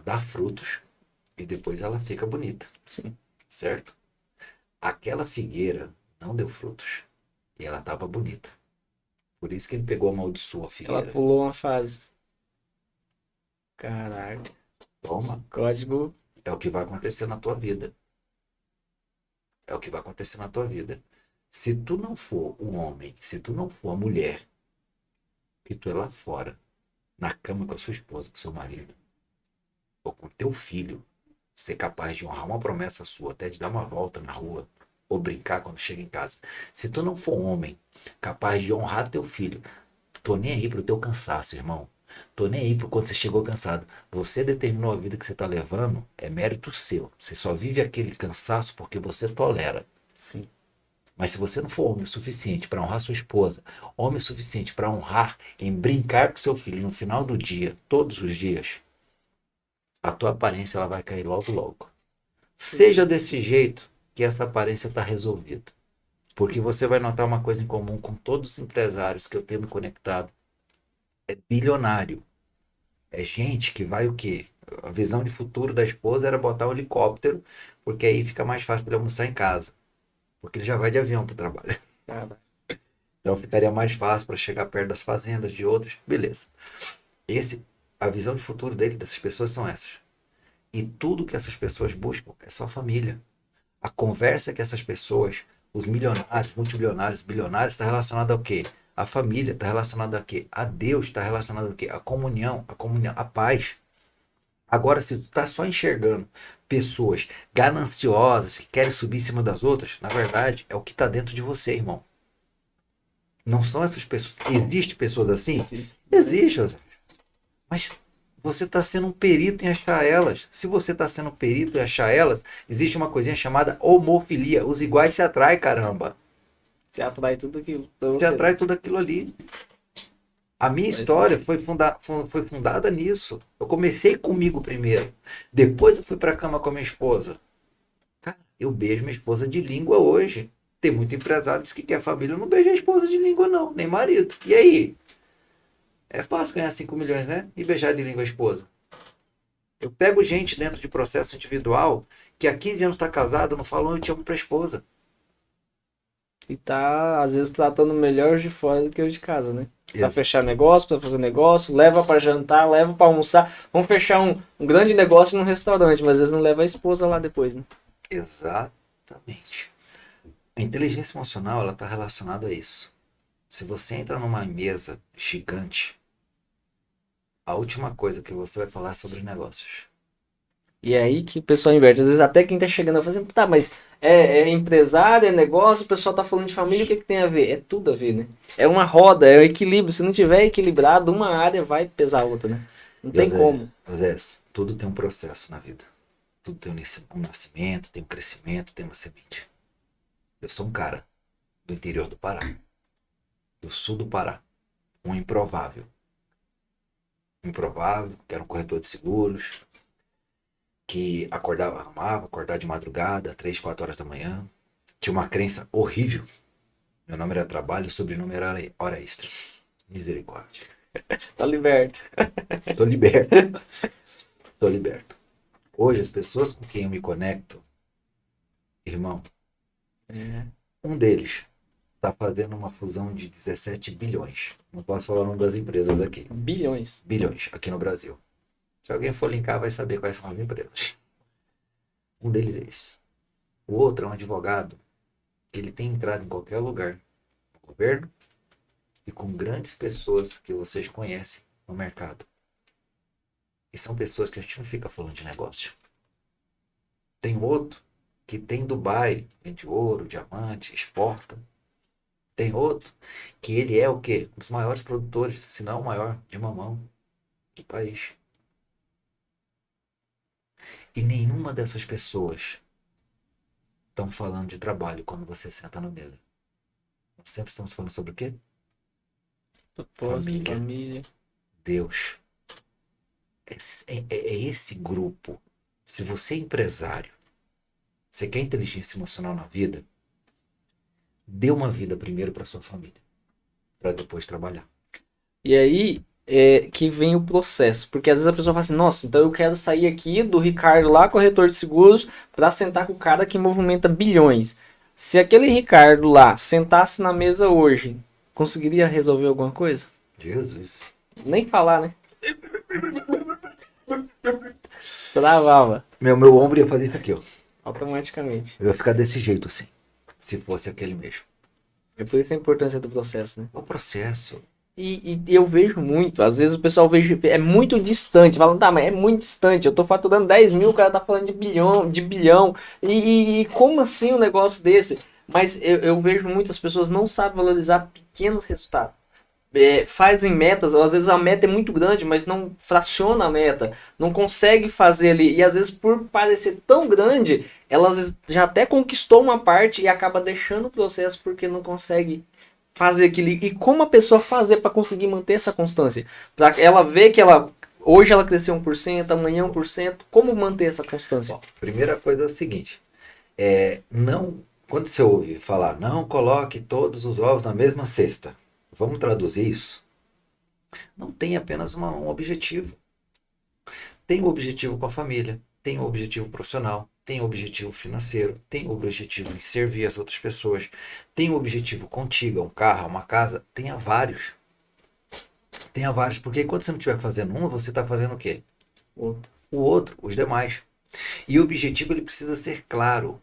dá frutos e depois ela fica bonita, Sim. certo? Aquela figueira não deu frutos e ela estava bonita. Por isso que ele pegou amaldiçoou a Ela figueira. pulou uma fase. Caraca. Toma, Código. é o que vai acontecer na tua vida. É o que vai acontecer na tua vida. Se tu não for um homem, se tu não for a mulher, que tu é lá fora, na cama com a sua esposa, com seu marido, ou com teu filho, ser capaz de honrar uma promessa sua, até de dar uma volta na rua, ou brincar quando chega em casa. Se tu não for um homem capaz de honrar teu filho, tô nem aí pro teu cansaço, irmão. Tô nem aí pro quando você chegou cansado. Você determinou a vida que você tá levando, é mérito seu. Você só vive aquele cansaço porque você tolera. Sim. Mas se você não for homem o suficiente para honrar sua esposa, homem o suficiente para honrar em brincar com seu filho no final do dia, todos os dias, a tua aparência ela vai cair logo logo. Seja desse jeito que essa aparência está resolvida. Porque você vai notar uma coisa em comum com todos os empresários que eu tenho me conectado. É bilionário. É gente que vai o quê? A visão de futuro da esposa era botar um helicóptero, porque aí fica mais fácil para ele almoçar em casa. Porque ele já vai de avião para o trabalho. Cara. Então ficaria mais fácil para chegar perto das fazendas de outros. Beleza. A visão de futuro dele, dessas pessoas são essas. E tudo que essas pessoas buscam é só família. A conversa que essas pessoas, os milionários, multibilionários, bilionários, está relacionada ao quê? A família está relacionada a quê? A Deus está relacionada ao quê? A comunhão, a paz. Agora, se tu está só enxergando pessoas gananciosas que querem subir em cima das outras, na verdade, é o que está dentro de você, irmão. Não são essas pessoas. Existem pessoas assim? Sim. Existe, José. Mas você está sendo um perito em achar elas. Se você está sendo um perito em achar elas, existe uma coisinha chamada homofilia. Os iguais se atraem, caramba. Você atrai tudo aquilo. Se atrai tudo aquilo ali. A minha história foi fundada nisso. Eu comecei comigo primeiro. Depois eu fui para a cama com a minha esposa. Cara, eu beijo minha esposa de língua hoje. Tem muito empresário que quer família, eu não beijo a esposa de língua não, nem marido. E aí? É fácil ganhar 5 milhões, né? E beijar de língua a esposa. Eu pego gente dentro de processo individual que há 15 anos está casado, não falam eu te amo para a esposa. E tá, às vezes, tratando melhor os de fora do que os de casa, né? Pra Ex- fechar negócio, pra fazer negócio, leva pra jantar, leva pra almoçar. Vamos fechar um grande negócio num restaurante, mas às vezes não leva a esposa lá depois, né? Exatamente. A inteligência emocional ela está relacionada a isso. Se você entra numa mesa gigante, a última coisa que você vai falar é sobre negócios. E é aí que o pessoal inverte. Às vezes até quem tá chegando vai fazer, tá, mas é empresário, é negócio, o pessoal tá falando de família, o que tem a ver? É tudo a ver, né? É uma roda, é um equilíbrio. Se não tiver equilibrado, uma área vai pesar a outra, né? Não tem como. José, tudo tem um processo na vida. Tudo tem um nascimento, tem um crescimento, tem uma semente. Eu sou um cara do interior do Pará, do sul do Pará, um improvável. Improvável, que era um corretor de seguros, que amava acordar de madrugada, 3, 4 horas da manhã. Tinha uma crença horrível. Meu nome era trabalho, o sobrenome era hora extra. Misericórdia. Tá liberto. Tô liberto. Tô liberto. Hoje, as pessoas com quem eu me conecto, irmão, um deles tá fazendo uma fusão de 17 bilhões. Não posso falar o nome das empresas aqui. Bilhões. Bilhões, aqui no Brasil. Se alguém for linkar, vai saber quais são as empresas. Um deles é esse. O outro é um advogado que ele tem entrado em qualquer lugar no governo e com grandes pessoas que vocês conhecem no mercado. E são pessoas que a gente não fica falando de negócio. Tem outro que tem Dubai, vende ouro, diamante, exporta. Tem outro que ele é o quê? Um dos maiores produtores, se não o maior, de mamão do país. E nenhuma dessas pessoas estão falando de trabalho quando você senta na mesa. Nós sempre estamos falando sobre o quê? Propósito, família. Deus. É esse grupo. Se você é empresário, você quer inteligência emocional na vida, dê uma vida primeiro para sua família, para depois trabalhar. E aí que vem o processo, porque às vezes a pessoa fala assim, nossa, então eu quero sair aqui do Ricardo lá, corretor de seguros, para sentar com o cara que movimenta bilhões. Se aquele Ricardo lá sentasse na mesa hoje, conseguiria resolver alguma coisa? Jesus. Nem falar, né? Travava Meu ombro ia fazer isso aqui, ó. automaticamente. Eu ia ficar desse jeito assim, se fosse aquele mesmo. É por isso a importância do processo, né? O processo. E eu vejo muito, às vezes o pessoal é muito distante, falando, tá, mas é muito distante, eu tô faturando 10 mil, o cara tá falando de bilhão, e como assim um negócio desse? Mas eu vejo muitas pessoas não sabem valorizar pequenos resultados. Fazem metas, ou às vezes a meta é muito grande, mas não fraciona a meta, não consegue fazer ali, e às vezes por parecer tão grande, ela às vezes já até conquistou uma parte e acaba deixando o processo porque não consegue fazer aquilo. E como a pessoa fazer para conseguir manter essa constância? Para ela ver que hoje ela cresceu 1%, amanhã 1%, como manter essa constância? Bom, primeira coisa é o seguinte, não, quando você ouve falar, não coloque todos os ovos na mesma cesta, vamos traduzir isso? Não tem apenas um objetivo. Tem um objetivo com a família, tem um objetivo profissional, tem um objetivo financeiro, tem um objetivo em servir as outras pessoas, tem um objetivo contigo, um carro, uma casa, tenha vários. Tenha vários, porque quando você não estiver fazendo um, você está fazendo o quê? O outro, os demais. E o objetivo ele precisa ser claro.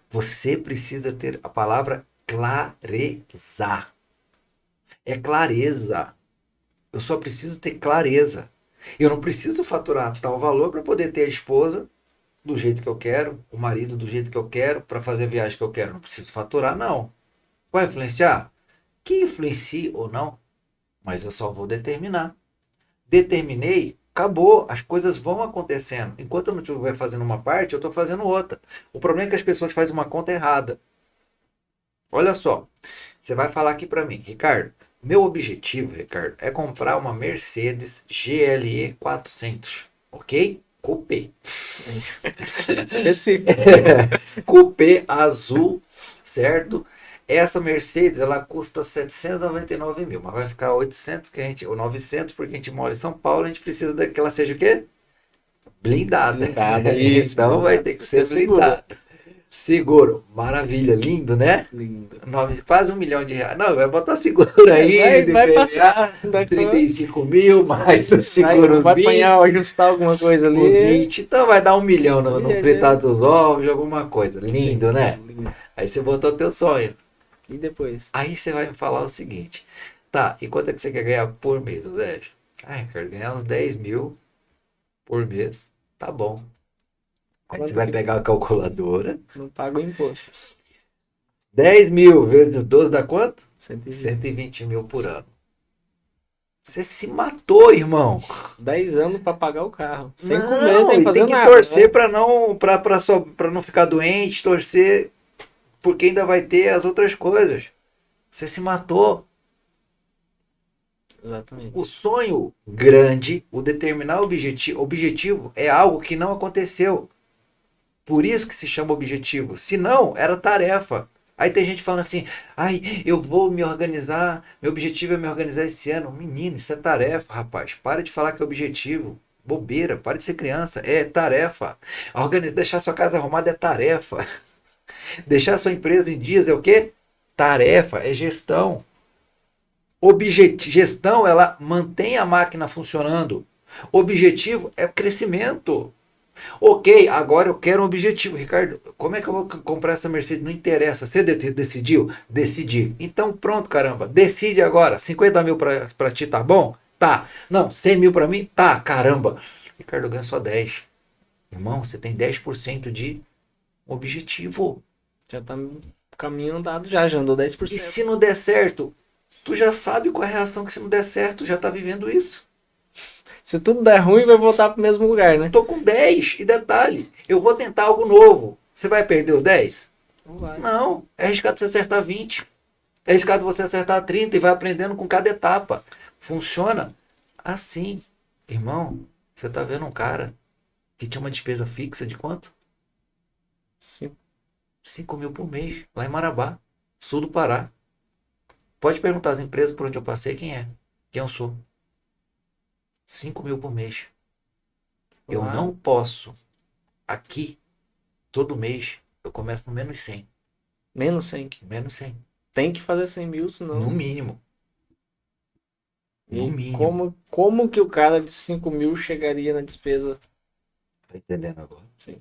Você precisa ter a palavra clareza. É clareza. Eu só preciso ter clareza. Eu não preciso faturar tal valor para poder ter a esposa do jeito que eu quero, o marido do jeito que eu quero, para fazer a viagem que eu quero. Não preciso faturar, não. Vai influenciar? Que influencie ou não, mas eu só vou determinar. Determinei, acabou. As coisas vão acontecendo. Enquanto eu não estiver fazendo uma parte, eu estou fazendo outra. O problema é que as pessoas fazem uma conta errada. Olha só, você vai falar aqui para mim, Ricardo, meu objetivo, Ricardo, é comprar uma Mercedes GLE 400, ok? Coupé. Específico. Coupé azul, certo? Essa Mercedes, ela custa 799 mil, mas vai ficar 800, ou 900, porque a gente mora em São Paulo, a gente precisa que ela seja o quê? Blindada. Blindada, isso. Então vai ter que ser blindada. Seguro, maravilha, lindo, né? Lindo. Quase R$1 milhão. Não, vai botar seguro aí, vai passar. 35 mil, mais os seguros vai apanhar, ajustar alguma coisa ali. Os 20, então vai dar R$1 milhão no fritar dos ovos, alguma coisa. Lindo, né? Lindo. Aí você botou teu sonho. E depois? Aí você vai me falar o seguinte, tá, e quanto é que você quer ganhar por mês, Zé? Ah, eu quero ganhar uns 10 mil por mês, tá bom. Aí você vai pegar a calculadora. Não paga o imposto. 10 mil vezes 12 dá quanto? 120. 120 mil por ano. Você se matou, irmão. 10 anos pra pagar o carro. Sem não, comer, sem fazer tem que nada. torcer, né? pra não ficar doente, torcer, porque ainda vai ter as outras coisas. Você se matou. Exatamente. O sonho grande, o determinar objetivo é algo que não aconteceu. Por isso que se chama objetivo. Se não, era tarefa. Aí tem gente falando assim, ai, eu vou me organizar, meu objetivo é me organizar esse ano. Menino, isso é tarefa, rapaz. Para de falar que é objetivo. Bobeira, para de ser criança. É tarefa. Deixar sua casa arrumada é tarefa. Deixar sua empresa em dias é o quê? Tarefa, é gestão. Gestão, ela mantém a máquina funcionando. Objetivo é crescimento. Ok, agora eu quero um objetivo. Ricardo, como é que eu vou comprar essa Mercedes? Não interessa. Você decidiu? Decidi. Então pronto, caramba. Decide agora. 50 mil pra ti tá bom? Tá. Não, 100 mil pra mim? Tá, caramba. Ricardo, ganha só 10. Irmão, você tem 10% de objetivo. Já tá caminho andado, já andou 10%. E se não der certo, tu já sabe qual é a reação que se não der certo, tu já tá vivendo isso. Se tudo der ruim, vai voltar pro mesmo lugar, né? Tô com 10. E detalhe, eu vou tentar algo novo. Você vai perder os 10? Não vai. Não. É arriscado você acertar 20. É arriscado você acertar 30 e vai aprendendo com cada etapa. Funciona assim. Irmão, você tá vendo um cara que tinha uma despesa fixa de quanto? Sim. 5 mil por mês, lá em Marabá, sul do Pará. Pode perguntar às empresas por onde eu passei quem é, quem eu sou. 5 mil por mês. Eu Lá, não posso, aqui, todo mês, eu começo no menos 100. menos 100. Menos 100. Tem que fazer 100 mil, No senão... mínimo. No E mínimo. como que o cara de 5 mil chegaria na despesa? Tá entendendo agora? Sim.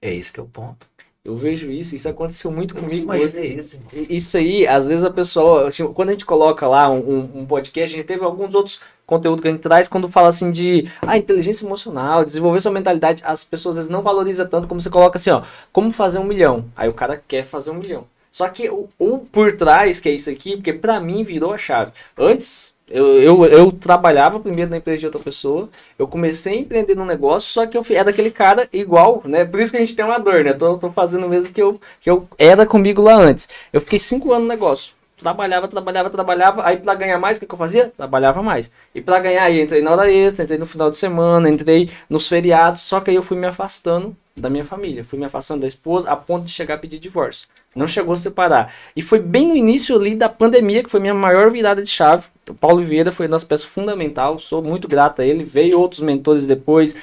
É esse que é o ponto. Eu vejo isso aconteceu muito comigo Mas hoje. é isso, irmão. Isso aí, às vezes a pessoa, assim, quando a gente coloca lá um podcast, a gente teve alguns outros conteúdos que a gente traz quando fala assim de inteligência emocional, desenvolver sua mentalidade, as pessoas às vezes não valorizam tanto como você coloca assim, ó, como fazer 1 milhão. Aí o cara quer fazer 1 milhão. Só que o por trás, que é isso aqui, porque pra mim virou a chave. Antes, eu trabalhava primeiro na empresa de outra pessoa, eu comecei a empreender num negócio, só que eu era aquele cara igual, né? Por isso que a gente tem uma dor, né? Tô fazendo o mesmo que eu era comigo lá antes. Eu fiquei 5 anos no negócio. Trabalhava. Aí pra ganhar mais, o que eu fazia? Trabalhava mais. E pra ganhar, aí entrei na hora extra, entrei no final de semana, entrei nos feriados. Só que aí eu fui me afastando da minha família. Fui me afastando da esposa a ponto de chegar a pedir divórcio. Não chegou a separar. E foi bem no início ali da pandemia, que foi minha maior virada de chave. O Paulo Vieira foi uma das peças fundamental. Sou muito grato a ele. Veio outros mentores depois.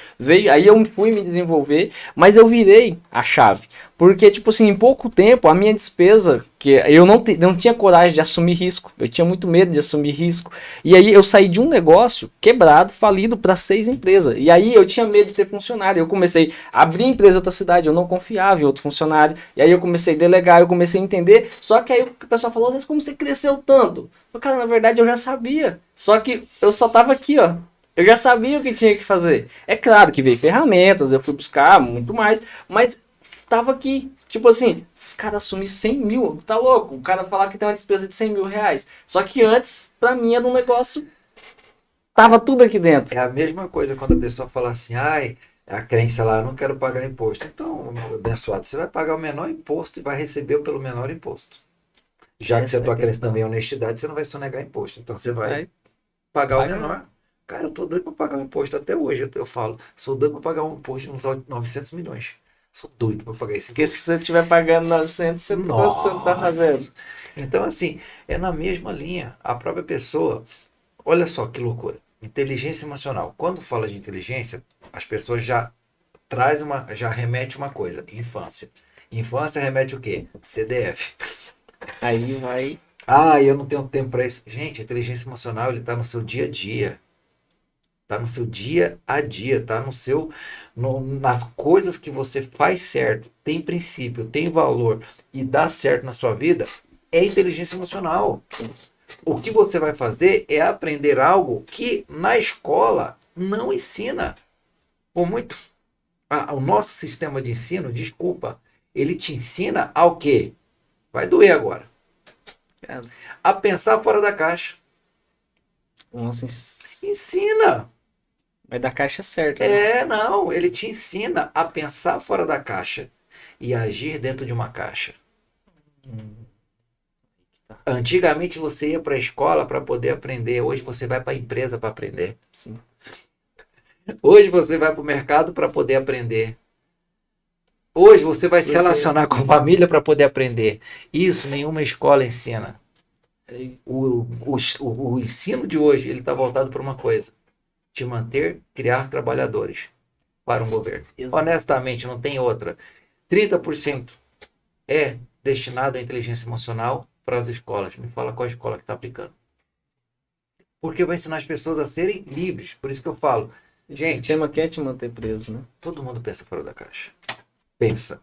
Aí eu fui me desenvolver. Mas eu virei a chave. Porque, tipo assim, em pouco tempo, a minha despesa, que eu não tinha coragem de assumir risco. Eu tinha muito medo de assumir risco. E aí eu saí de um negócio quebrado, falido, para 6 empresas. E aí eu tinha medo de ter funcionário. Eu comecei a abrir empresa em outra cidade, eu não confiava em outro funcionário. E aí eu comecei a delegar, eu comecei a entender. Só que aí o pessoal falou, às vezes, como você cresceu tanto? Eu, cara, na verdade eu já sabia. Só que eu só tava aqui, ó. Eu já sabia o que tinha que fazer. É claro que veio ferramentas, eu fui buscar muito mais, mas tava aqui. Tipo assim, os caras assumir 100 mil, tá louco? O cara falar que tem uma despesa de 100 mil reais. Só que antes, pra mim, era um negócio. Tava tudo aqui dentro. É a mesma coisa quando a pessoa fala assim, ai, a crença lá, eu não quero pagar imposto. Então, meu abençoado, você vai pagar o menor imposto e vai receber pelo menor imposto. Já que se Essa a é a tua crença questão. também é honestidade, você não vai sonegar imposto. Então você vai Aí, pagar o paga. menor. Cara, eu tô doido para pagar um imposto. Até hoje eu falo, sou doido para pagar um imposto de uns 900 milhões. Sou doido para pagar esse Porque se imposto. você estiver pagando 900, você não tá Nossa! fazendo. Então, assim, é na mesma linha. A própria pessoa, olha só que loucura. Inteligência emocional. Quando fala de inteligência, as pessoas já remete uma coisa, infância. Infância remete o quê? CDF. Aí vai. Ah, eu não tenho tempo para isso. Gente, a inteligência emocional, ele tá no seu dia a dia. Tá no seu dia a dia, tá no seu nas coisas que você faz certo, tem princípio, tem valor e dá certo na sua vida, é inteligência emocional. O que você vai fazer é aprender algo que na escola não ensina. Por muito o nosso sistema de ensino, desculpa, ele te ensina ao quê? Vai doer agora. Cara, A pensar fora da caixa. nossa, Ensina. vai dar caixa certa, né? Não, ele te ensina a pensar fora da caixa e agir dentro de uma caixa. Tá. Antigamente você ia para a escola para poder aprender, hoje você vai para a empresa para aprender. Sim. Hoje você vai para o mercado para poder aprender. Hoje você vai se Porque- relacionar com a família para poder aprender. Isso nenhuma escola ensina. Aí, O ensino de hoje ele está voltado para uma coisa: te manter, criar trabalhadores para um governo. Exato. Honestamente, não tem outra. 30% é destinado à inteligência emocional para as escolas. Me fala qual escola que está aplicando. Porque vai ensinar as pessoas a serem livres. Por isso que eu falo, O gente, sistema quer te manter preso, né? todo mundo pensa fora da caixa. Pensa,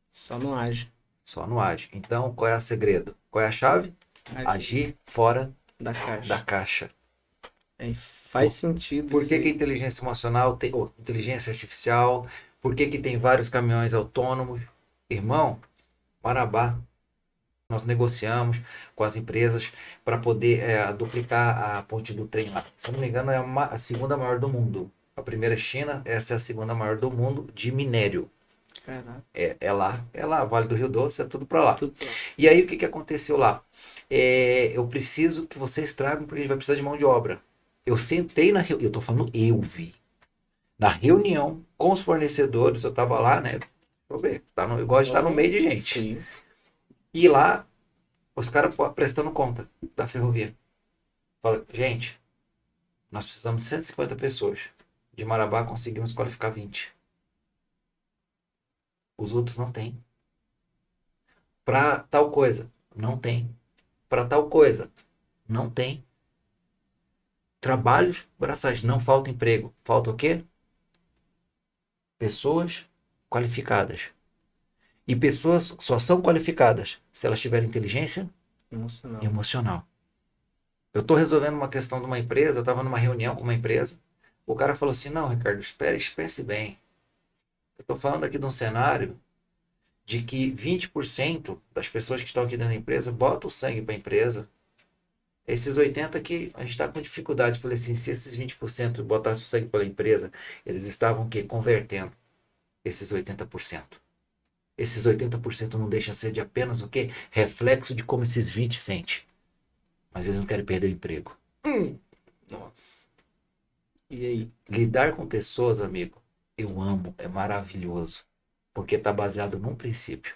Só não age. só não age. Então, qual é o segredo? Qual é a chave? Agir fora Da caixa. da caixa. Aí faz sentido. Por que isso que a aí. inteligência emocional tem, ou inteligência artificial? Por que que tem vários caminhões autônomos? Irmão, Marabá, nós negociamos com as empresas para poder duplicar a ponte do trem lá. Se eu não me engano, é a segunda maior do mundo. A primeira é China, essa é a segunda maior do mundo de minério. Caraca, É lá, Vale do Rio Doce, é tudo pra lá. tudo pronto. E aí o que aconteceu lá? Eu preciso que vocês tragam, porque a gente vai precisar de mão de obra. Eu sentei na reunião, eu tô falando, eu vi. Na reunião com os fornecedores, eu tava lá, né? Deixa eu ver, eu gosto de estar no meio de gente. Sim. E lá, os caras prestando conta da ferrovia. Fala, gente, nós precisamos de 150 pessoas. De Marabá conseguimos qualificar 20. Os outros não tem. Para tal coisa, não tem. Para tal coisa, não tem. Trabalhos braçais, não falta emprego. Falta o quê? Pessoas qualificadas. E pessoas só são qualificadas se elas tiverem inteligência Emocional. emocional. Eu estou resolvendo uma questão de uma empresa, eu estava numa reunião com uma empresa, o cara falou assim, não, Ricardo, pense bem. Eu estou falando aqui de um cenário de que 20% das pessoas que estão aqui dentro da empresa botam o sangue para a empresa. Esses 80% que a gente está com dificuldade. Eu falei assim, se esses 20% botassem o sangue pela empresa, eles estavam o quê? Convertendo esses 80%. Esses 80% não deixam de ser de apenas o quê? Reflexo de como esses 20% sentem. Mas eles não querem perder o emprego. Nossa. E aí? Lidar com pessoas, amigo, eu amo, é maravilhoso. Porque está baseado num princípio.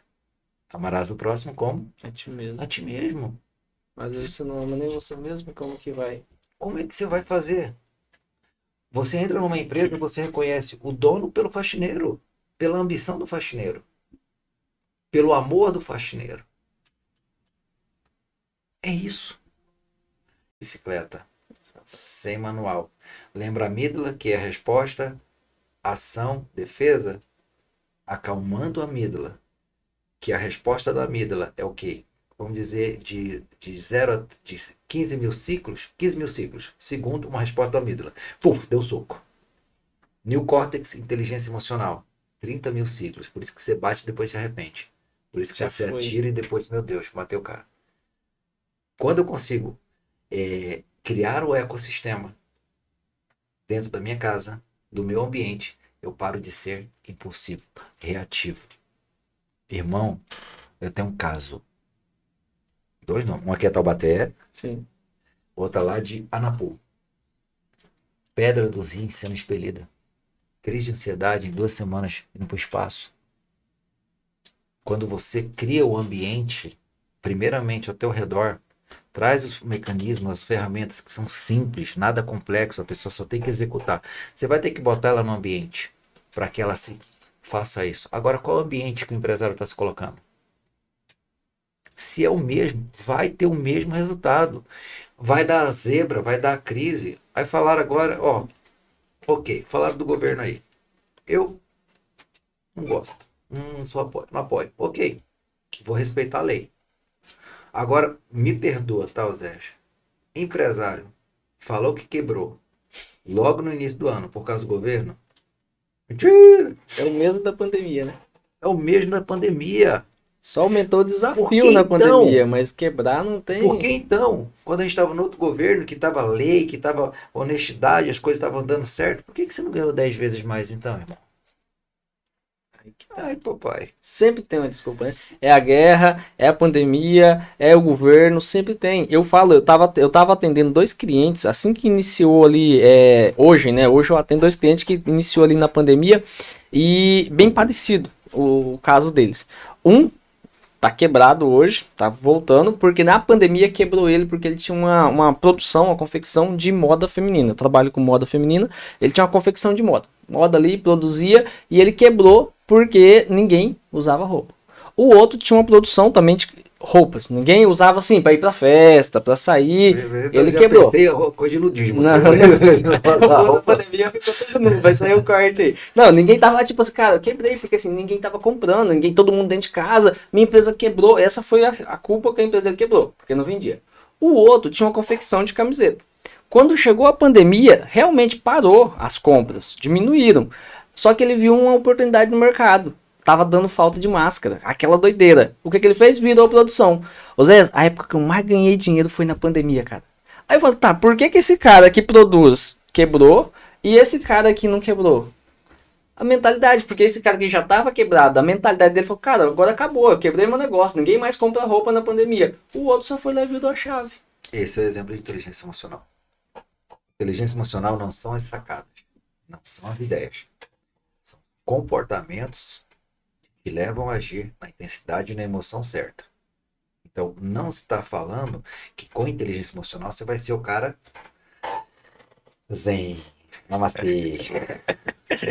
Amarás o próximo como? É ti mesmo. A ti mesmo. Mas às vezes você não ama nem você mesmo, como que vai? Como é que você vai fazer? Você entra numa empresa e você reconhece o dono pelo faxineiro. Pela ambição do faxineiro. Pelo amor do faxineiro. É isso. Bicicleta. Sem manual. Lembra a amígdala, que é a resposta, ação, defesa? Acalmando a amígdala, que a resposta da amígdala é o quê? Vamos dizer, de 15 mil ciclos, segundo uma resposta da amígdala. Puf, deu soco. Neocórtex, inteligência emocional, 30 mil ciclos. Por isso que você bate e depois se arrepende. Por isso que Já você foi. atira e depois, meu Deus, matei o cara. Quando eu consigo criar o ecossistema dentro da minha casa, do meu ambiente, eu paro de ser impulsivo, reativo. Irmão, eu tenho um caso. 2 nomes. Um aqui é Taubaté, Sim. outra lá de Anapu. Pedra dos rins sendo expelida. Crise de ansiedade em 2 semanas indo para o espaço. Quando você cria o ambiente, primeiramente ao teu redor, traz os mecanismos, as ferramentas que são simples, nada complexo, a pessoa só tem que executar. Você vai ter que botar ela no ambiente para que ela se faça isso. Agora, qual ambiente que o empresário está se colocando? Se é o mesmo, vai ter o mesmo resultado. Vai dar a zebra, vai dar a crise. Aí falaram agora, ok, falaram do governo aí. Eu não gosto, não apoio. Ok, vou respeitar a lei. Agora, me perdoa, tá, Zé? Empresário falou que quebrou logo no início do ano por causa do governo. Mentira! É o mesmo da pandemia, né? É o mesmo da pandemia. Só aumentou o desafio Por que na então? pandemia, mas quebrar não tem. Por que então, quando a gente estava no outro governo, que estava lei, que estava honestidade, as coisas estavam dando certo, por que você não ganhou 10 vezes mais então, irmão? Aí que tá. Ai, papai. Sempre tem uma desculpa, né? É a guerra, é a pandemia, é o governo, sempre tem. Eu tava atendendo 2 clientes, assim que iniciou ali, hoje, né? Hoje eu atendo 2 clientes que iniciou ali na pandemia e bem parecido o caso deles. Um tá quebrado hoje, tá voltando, porque na pandemia quebrou ele, porque ele tinha uma produção, uma confecção de moda feminina. Eu trabalho com moda feminina, ele tinha uma confecção de moda. Moda ali, produzia, e ele quebrou porque ninguém usava roupa. O outro tinha uma produção também de roupas. Ninguém usava assim para ir pra festa, para sair. Ele já quebrou. Testei coisa de nudismo. Não, Não. na pandemia ficou todo mundo, vai sair o corte aí. Não, ninguém tava tipo assim, cara, eu quebrei, porque assim, ninguém tava comprando, todo mundo dentro de casa, minha empresa quebrou. Essa foi a culpa que a empresa dele quebrou, porque não vendia. O outro tinha uma confecção de camiseta. Quando chegou a pandemia, realmente parou as compras, diminuíram. Só que ele viu uma oportunidade no mercado. Tava dando falta de máscara, aquela doideira. O que ele fez? Virou produção. Ô Zé, a época que eu mais ganhei dinheiro foi na pandemia, cara. Aí eu falei, tá, por que esse cara que produz quebrou e esse cara aqui não quebrou? a mentalidade, porque esse cara que já tava quebrado, a mentalidade dele falou, cara, agora acabou, eu quebrei meu negócio, ninguém mais compra roupa na pandemia. O outro só foi lá e virou a chave. Esse é o exemplo de inteligência emocional. Inteligência emocional não são as sacadas, não são as ideias. São comportamentos que levam a agir na intensidade e na emoção certa. Então, não se está falando que com inteligência emocional você vai ser o cara zen, namastê.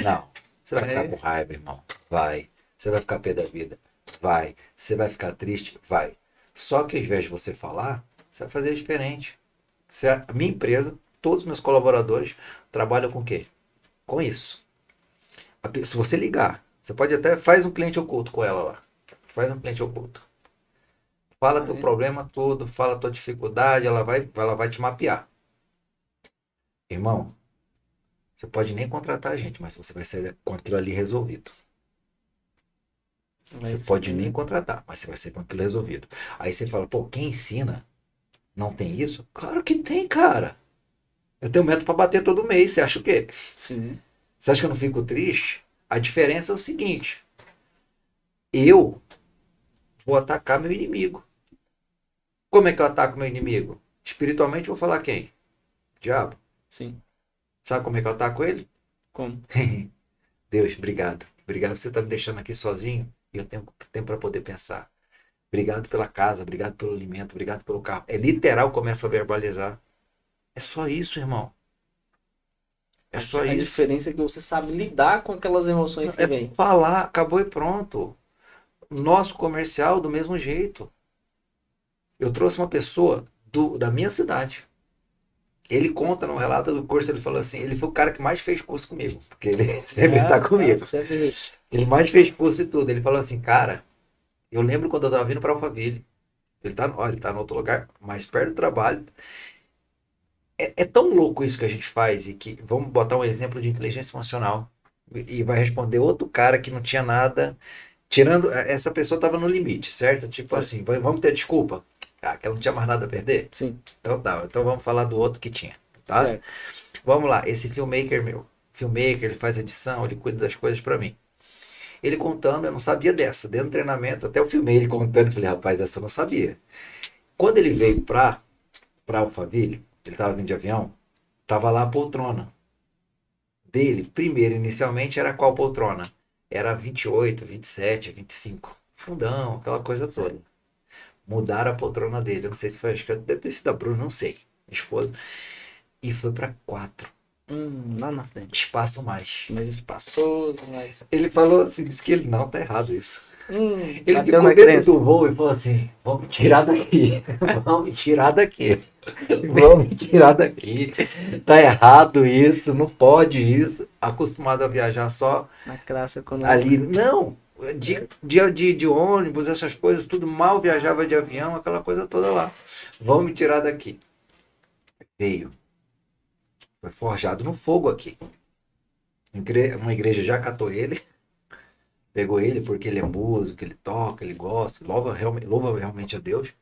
Não. Você vai ficar com raiva, irmão? Vai. Você vai ficar pé da vida? Vai. Você vai ficar triste? Vai. Só que ao invés de você falar, você vai fazer diferente. A minha empresa, todos os meus colaboradores trabalham com o quê? Com isso. Se você ligar, você pode até faz um cliente oculto com ela lá. Faz um cliente oculto. Fala teu problema todo, fala tua dificuldade, ela vai te mapear. Irmão, você pode nem contratar a gente, mas você vai sair com aquilo ali resolvido. Você pode nem contratar, mas você vai sair com aquilo resolvido. Aí você fala, pô, quem ensina não tem isso? Claro que tem, cara. Eu tenho meta para bater todo mês, você acha o quê? Sim. Você acha que eu não fico triste? A diferença é o seguinte, eu vou atacar meu inimigo. Como é que eu ataco meu inimigo? Espiritualmente eu vou falar quem? Diabo. Sim. Sabe como é que eu ataco ele? Como? Deus, obrigado. Obrigado, você está me deixando aqui sozinho e eu tenho tempo para poder pensar. Obrigado pela casa, obrigado pelo alimento, obrigado pelo carro. É literal, começa a verbalizar. É só isso, irmão. É só A isso. diferença é que você sabe lidar com aquelas emoções que vêm. Falar, acabou e pronto. Nosso comercial do mesmo jeito. Eu trouxe uma pessoa da minha cidade. Ele conta no relato do curso, ele falou assim, ele foi o cara que mais fez curso comigo, porque ele sempre está comigo. Sempre. Ele mais fez curso e tudo. Ele falou assim, cara, eu lembro quando eu estava vindo para Alphaville, ele tá no outro lugar, mais perto do trabalho. É tão louco isso que a gente faz e que, vamos botar um exemplo de inteligência emocional e vai responder outro cara que não tinha nada, tirando, essa pessoa estava no limite, certo? Tipo Sim. assim, vamos ter desculpa? Ah, que ela não tinha mais nada a perder? Sim. Então tá, então vamos falar do outro que tinha, tá? Certo. Vamos lá, esse filmmaker meu, ele faz edição, ele cuida das coisas para mim. Ele contando, eu não sabia dessa, dentro do treinamento, até eu filmei ele contando, falei, rapaz, essa eu não sabia. Quando ele veio para Alphaville, ele estava vindo de avião, tava lá a poltrona dele. Primeiro, inicialmente, era qual poltrona? Era 28, 27, 25. Fundão, aquela coisa toda. Mudaram a poltrona dele. Eu não sei se foi, acho que deve ter sido a Bruna, não sei. Minha esposa. E foi para 4. Lá na frente. Espaço mais. Mais espaçoso, mais. Ele falou assim, disse que ele não, tá errado isso. Ele bateu ficou na dentro crença. do voo e falou assim, vamos me tirar daqui. Vamos me tirar daqui. Vamos me tirar daqui. Tá errado isso, não pode isso. Acostumado a viajar só Na classe quando ali. Não, de ônibus, essas coisas, tudo mal viajava de avião, aquela coisa toda lá. Vamos me tirar daqui. Veio. Foi forjado no fogo aqui. Uma igreja já catou ele. Pegou ele porque ele é músico, ele toca, ele gosta, louva realmente a Deus.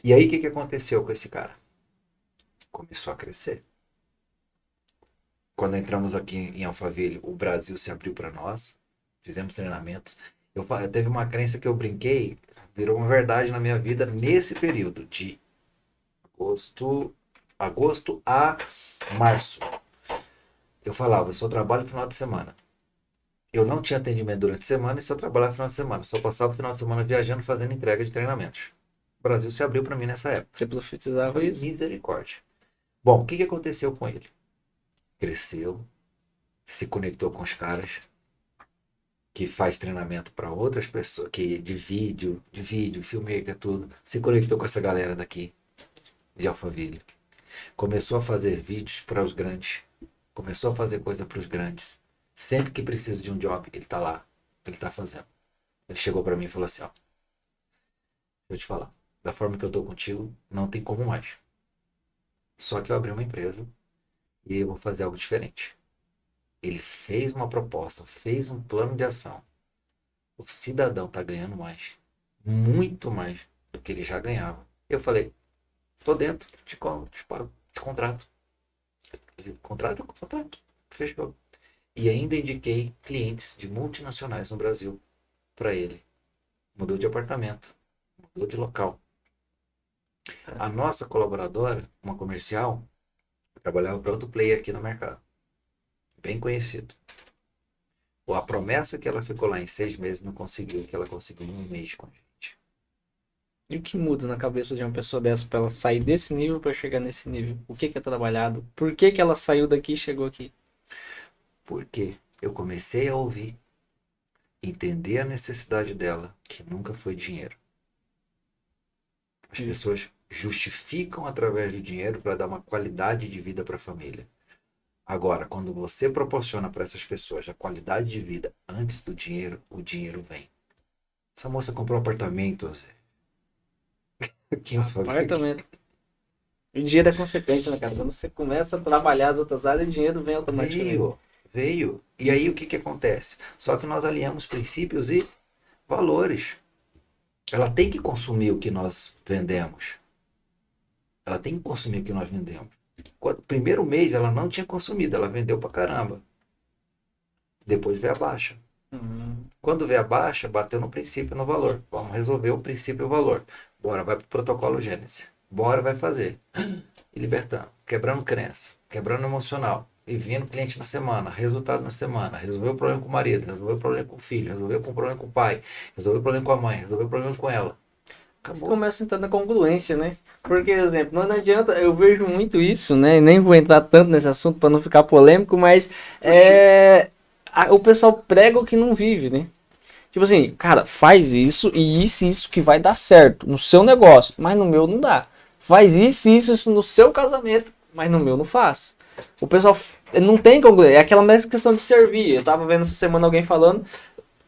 E aí o que aconteceu com esse cara? Começou a crescer. Quando entramos aqui em Alphaville, o Brasil se abriu para nós, fizemos treinamentos. Eu teve uma crença que eu brinquei, virou uma verdade na minha vida nesse período de agosto a março. Eu falava, eu só trabalho no final de semana. Eu não tinha atendimento durante a semana e só trabalhava no final de semana. Só passava o final de semana viajando, fazendo entrega de treinamentos. O Brasil se abriu para mim nessa época. Você profetizava isso? Misericórdia. Bom, o que aconteceu com ele? Cresceu, se conectou com os caras que faz treinamento para outras pessoas, que de vídeo, filmmaker, tudo. Se conectou com essa galera daqui, de Alphaville. Começou a fazer vídeos para os grandes. Começou a fazer coisa para os grandes. Sempre que precisa de um job, ele tá lá, ele tá fazendo. Ele chegou para mim e falou assim, ó, deixa eu te falar, da forma que eu tô contigo, não tem como mais. Só que eu abri uma empresa e eu vou fazer algo diferente. Ele fez uma proposta, fez um plano de ação. O cidadão tá ganhando mais, muito mais do que ele já ganhava. Eu falei, tô dentro, te pago, te contrato. Contrato. Fechou. E ainda indiquei clientes de multinacionais no Brasil para ele. Mudou de apartamento, mudou de local. A nossa colaboradora, uma comercial, trabalhava para outro player aqui no mercado. Bem conhecido. A promessa que ela ficou lá em 6 meses não conseguiu, que ela conseguiu em 1 mês com a gente. E o que muda na cabeça de uma pessoa dessa pra ela sair desse nível pra chegar nesse nível? O que é trabalhado? Por que que ela saiu daqui e chegou aqui? Porque eu comecei a ouvir, entender a necessidade dela, que nunca foi dinheiro. As pessoas justificam através do dinheiro para dar uma qualidade de vida para a família. Agora, quando você proporciona para essas pessoas a qualidade de vida antes do dinheiro, o dinheiro vem. Essa moça comprou um apartamento. Aqui em Alphaville. Apartamento. O dinheiro é consequência, né, cara? Quando você começa a trabalhar as outras áreas, o dinheiro vem automaticamente. Veio. E aí o que acontece? Só que nós alinhamos princípios e valores. Ela tem que consumir o que nós vendemos. Ela tem que consumir o que nós vendemos. Primeiro mês ela não tinha consumido, ela vendeu pra caramba. Depois veio a baixa. Quando veio a baixa, bateu no princípio e no valor. Vamos resolver o princípio e o valor. Bora, vai pro protocolo Gênesis. Bora, vai fazer. E libertando. Quebrando crença. Quebrando emocional. E vindo cliente na semana. Resultado na semana. Resolveu o problema com o marido. Resolveu o problema com o filho. Resolveu o problema com o pai. Resolveu o problema com a mãe. Resolveu o problema com ela. Acabou. Começa a entrar na congruência, né? Porque, por exemplo, não adianta, eu vejo muito isso, né? Nem vou entrar tanto nesse assunto para não ficar polêmico, mas o pessoal prega o que não vive, né? Tipo assim, cara, faz isso e isso que vai dar certo no seu negócio, mas no meu não dá. Faz isso no seu casamento, mas no meu não faço. O pessoal não tem congruência, é aquela mesma questão de servir. Eu tava vendo essa semana alguém falando,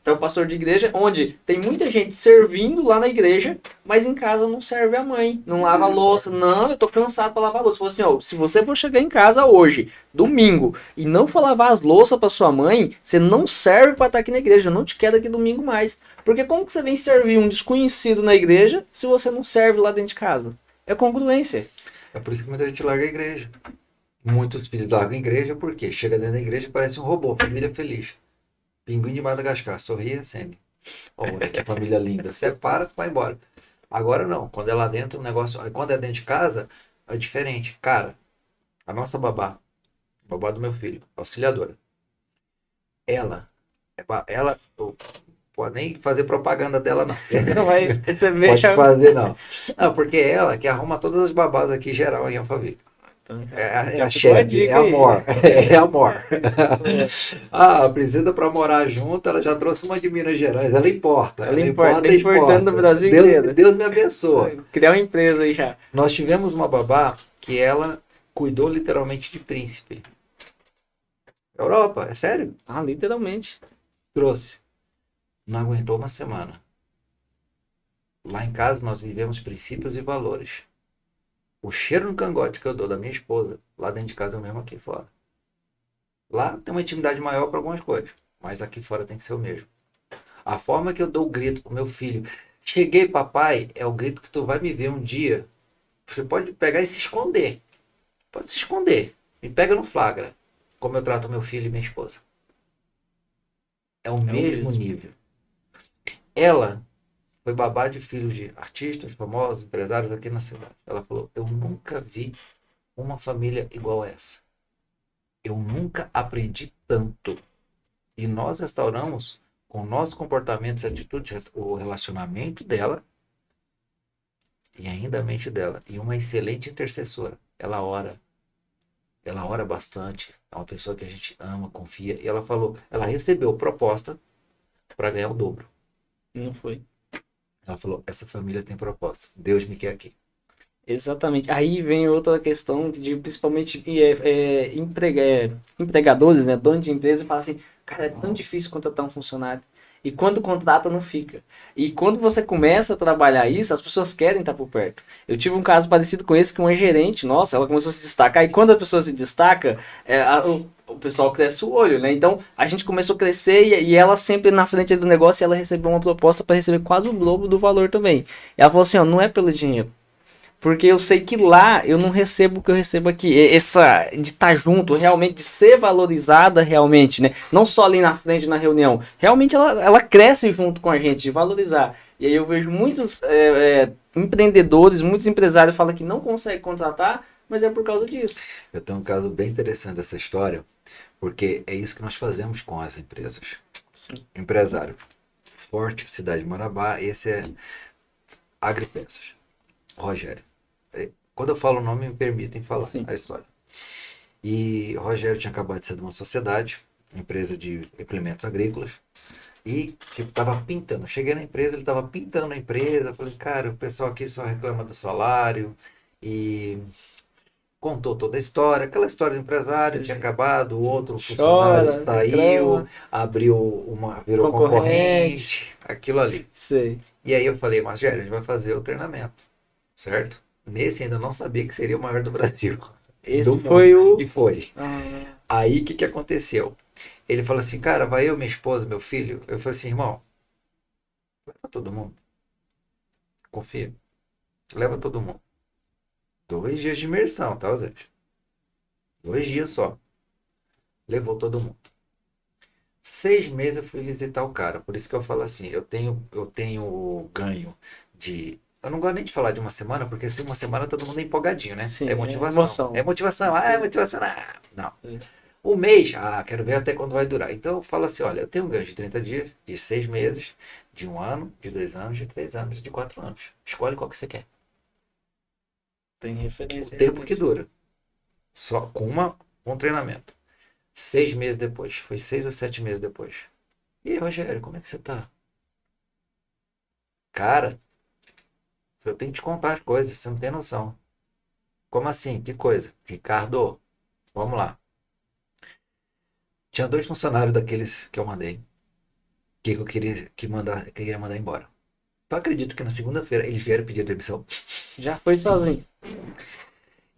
tem um pastor de igreja, onde tem muita gente servindo lá na igreja, mas em casa não serve a mãe, não lava a louça. Não, eu tô cansado pra lavar a louça. Falou assim, ó, se você for chegar em casa hoje, domingo, e não for lavar as louças pra sua mãe, você não serve pra estar aqui na igreja, eu não te quero aqui domingo mais. Porque como que você vem servir um desconhecido na igreja, se você não serve lá dentro de casa? É congruência. É por isso que muita gente larga a igreja. Muitos filhos largam a igreja porque chega dentro da igreja e parece um robô, família feliz. Pinguim de Madagascar, sorria, acende. Olha que família linda. Separa, vai embora. Agora não. Quando é lá dentro, o negócio. Quando é dentro de casa, é diferente. Cara, a nossa babá do meu filho, auxiliadora. Ela pode nem fazer propaganda dela, não. Não vai receber. Pode fazer, não. Não, porque é ela que arruma todas as babás aqui geral em Alphaville. É a chefe, é amor. É amor. Precisa para morar junto, ela já trouxe uma de Minas Gerais. Ela importa. Ela importando no Brasil inteiro. Deus me abençoa. Criar uma empresa aí já. Nós tivemos uma babá que ela cuidou literalmente de príncipe. Europa, é sério? Literalmente. Trouxe. Não aguentou uma semana. Lá em casa nós vivemos princípios e valores. O cheiro no cangote que eu dou da minha esposa, lá dentro de casa é o mesmo aqui fora. Lá tem uma intimidade maior para algumas coisas, mas aqui fora tem que ser o mesmo. A forma que eu dou o grito pro meu filho, cheguei papai, é o grito que tu vai me ver um dia. Você pode pegar e se esconder. Pode se esconder. Me pega no flagra, como eu trato meu filho e minha esposa. É o mesmo nível. Ela foi babá de filhos de artistas, famosos, empresários aqui na cidade. Ela falou, eu nunca vi uma família igual a essa. Eu nunca aprendi tanto. E nós restauramos, com nossos comportamentos e atitudes, o relacionamento dela e ainda a mente dela. E uma excelente intercessora. Ela ora bastante. É uma pessoa que a gente ama, confia. E ela falou, ela recebeu proposta para ganhar o dobro. Não foi. Ela falou, essa família tem propósito. Deus me quer aqui. Exatamente. Aí vem outra questão de principalmente empregadores, né, dono de empresa, falam assim, cara, é tão difícil contratar um funcionário. E quando contrata, não fica. E quando você começa a trabalhar isso, as pessoas querem estar por perto. Eu tive um caso parecido com esse, que uma gerente, nossa, ela começou a se destacar. E quando a pessoa se destaca, o pessoal cresce o olho, né? Então, a gente começou a crescer e ela sempre na frente do negócio, ela recebeu uma proposta para receber quase o dobro do valor também. E ela falou assim, ó, não é pelo dinheiro. Porque eu sei que lá eu não recebo o que eu recebo aqui. Essa de estar junto, realmente, de ser valorizada realmente, né? Não só ali na frente, na reunião. Realmente ela cresce junto com a gente, de valorizar. E aí eu vejo muitos empreendedores, muitos empresários falam que não conseguem contratar, mas é por causa disso. Eu tenho um caso bem interessante dessa história, porque é isso que nós fazemos com as empresas. Sim. Empresário forte, cidade de Marabá, esse é Agripeças, Rogério. Quando eu falo o nome, me permitem falar Sim. a história. E o Rogério tinha acabado de sair de uma sociedade, empresa de implementos agrícolas, e tipo, tava pintando. Cheguei na empresa, ele tava pintando a empresa. Falei, cara, o pessoal aqui só reclama do salário. E contou toda a história, aquela história do empresário, tinha acabado, o outro funcionário Chora, saiu, reclama, abriu virou concorrente. concorrente, aquilo ali. Sei. E aí eu falei, mas Rogério, a gente vai fazer o treinamento, certo? Nesse ainda não sabia que seria o maior do Brasil, do Esse mundo, foi o. e foi. Ah, Aí o que aconteceu? Ele falou assim, cara, vai eu, minha esposa, meu filho. Eu falei assim, irmão, leva todo mundo, confia, leva todo mundo. 2 dias de imersão, tá, Zé? 2 dias só. Levou todo mundo. 6 meses eu fui visitar o cara. Por isso que eu falo assim, eu tenho ganho de. Eu não gosto nem de falar de uma semana, porque se uma semana todo mundo é empolgadinho, né? sim, É é motivação. É emoção. motivação. Ah, é motivação. Ah, não. Sim. Um mês, quero ver até quando vai durar. Então eu falo assim, olha, eu tenho um ganho de 30 dias, de 6 meses, de 1 ano, de 2 anos, de 3 anos, de 4 anos. Escolhe qual que você quer. Tem O referência tempo que realmente. dura. Só com um treinamento. 6 meses depois. Foi 6 a 7 meses depois. E aí, Rogério, como é que você tá? Cara, eu tenho que te contar as coisas, você não tem noção. Como assim? Que coisa? Ricardo, vamos lá. Tinha 2 funcionários daqueles que eu mandei, que eu queria mandar embora. Tu acredita que na segunda-feira eles vieram pedir demissão? Já foi sozinho.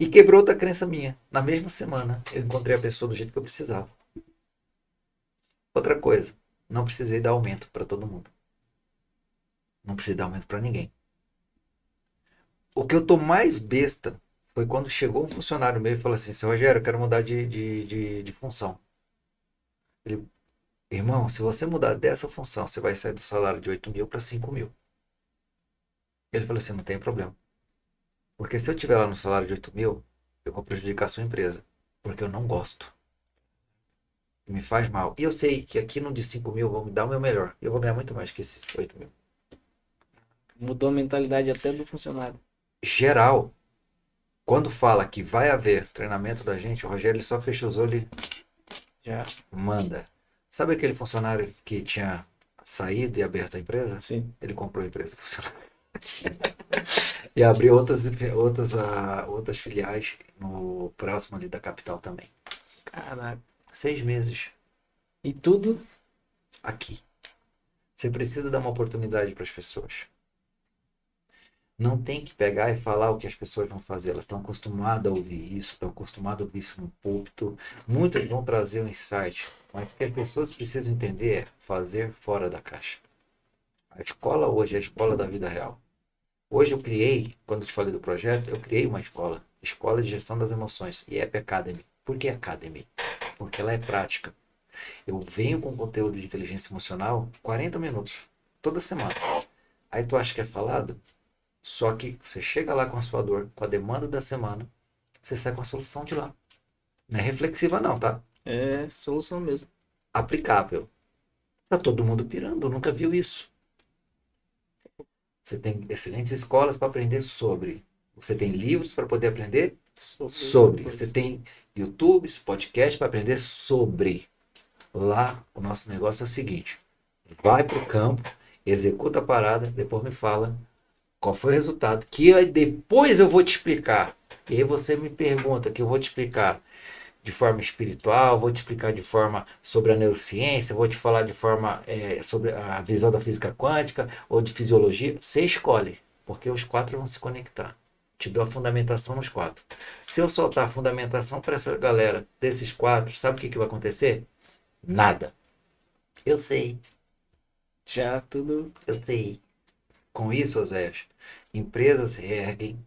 E quebrou outra crença minha. Na mesma semana, eu encontrei a pessoa do jeito que eu precisava. Outra coisa, não precisei dar aumento para todo mundo. Não precisei dar aumento para ninguém. O que eu tô mais besta foi quando chegou um funcionário meu e falou assim, seu Rogério, eu quero mudar de função. Ele, irmão, se você mudar dessa função, você vai sair do salário de 8 mil para 5 mil. Ele falou assim, não tem problema. Porque se eu estiver lá no salário de 8 mil, eu vou prejudicar a sua empresa. Porque eu não gosto. Me faz mal. E eu sei que aqui no de 5 mil eu vou me dar o meu melhor. E eu vou ganhar muito mais que esses 8 mil. Mudou a mentalidade até do funcionário. Geral, quando fala que vai haver treinamento da gente, o Rogério ele só fecha os olhos e Já. manda. Sabe aquele funcionário que tinha saído e aberto a empresa? Sim. Ele comprou a empresa. E abriu outras filiais no próximo ali da capital também. Caraca. 6 meses E tudo. aqui. Você precisa dar uma oportunidade para as pessoas. Não tem que pegar e falar o que as pessoas vão fazer. Elas estão acostumadas a ouvir isso, estão acostumadas a ouvir isso no púlpito. Muitas vão trazer um insight, mas o que as pessoas precisam entender é fazer fora da caixa. A escola hoje é a escola da vida real. Hoje eu criei, quando eu te falei do projeto, eu criei uma escola. Escola de Gestão das Emoções, IEP Academy. Por que Academy? Porque ela é prática. Eu venho com conteúdo de inteligência emocional 40 minutos, toda semana. Aí tu acha que é falado? Só que você chega lá com a sua dor, com a demanda da semana, você sai com a solução de lá. Não é reflexiva não, tá? É solução mesmo. Aplicável. Tá todo mundo pirando, nunca viu isso. Você tem excelentes escolas para aprender sobre. Você tem livros para poder aprender sobre. Você tem YouTubes, podcasts para aprender sobre. Lá, o nosso negócio é o seguinte. Vai para o campo, executa a parada, depois me fala qual foi o resultado. Que aí depois eu vou te explicar. E aí você me pergunta que eu vou te explicar de forma espiritual, vou te explicar de forma sobre a neurociência, vou te falar de forma sobre a visão da física quântica ou de fisiologia. Você escolhe, porque os 4 vão se conectar. Te dou a fundamentação nos 4. Se eu soltar a fundamentação para essa galera desses 4, sabe o que vai acontecer? Nada. Eu sei. Já tudo. Eu sei. Com isso, Oséias, empresas se erguem,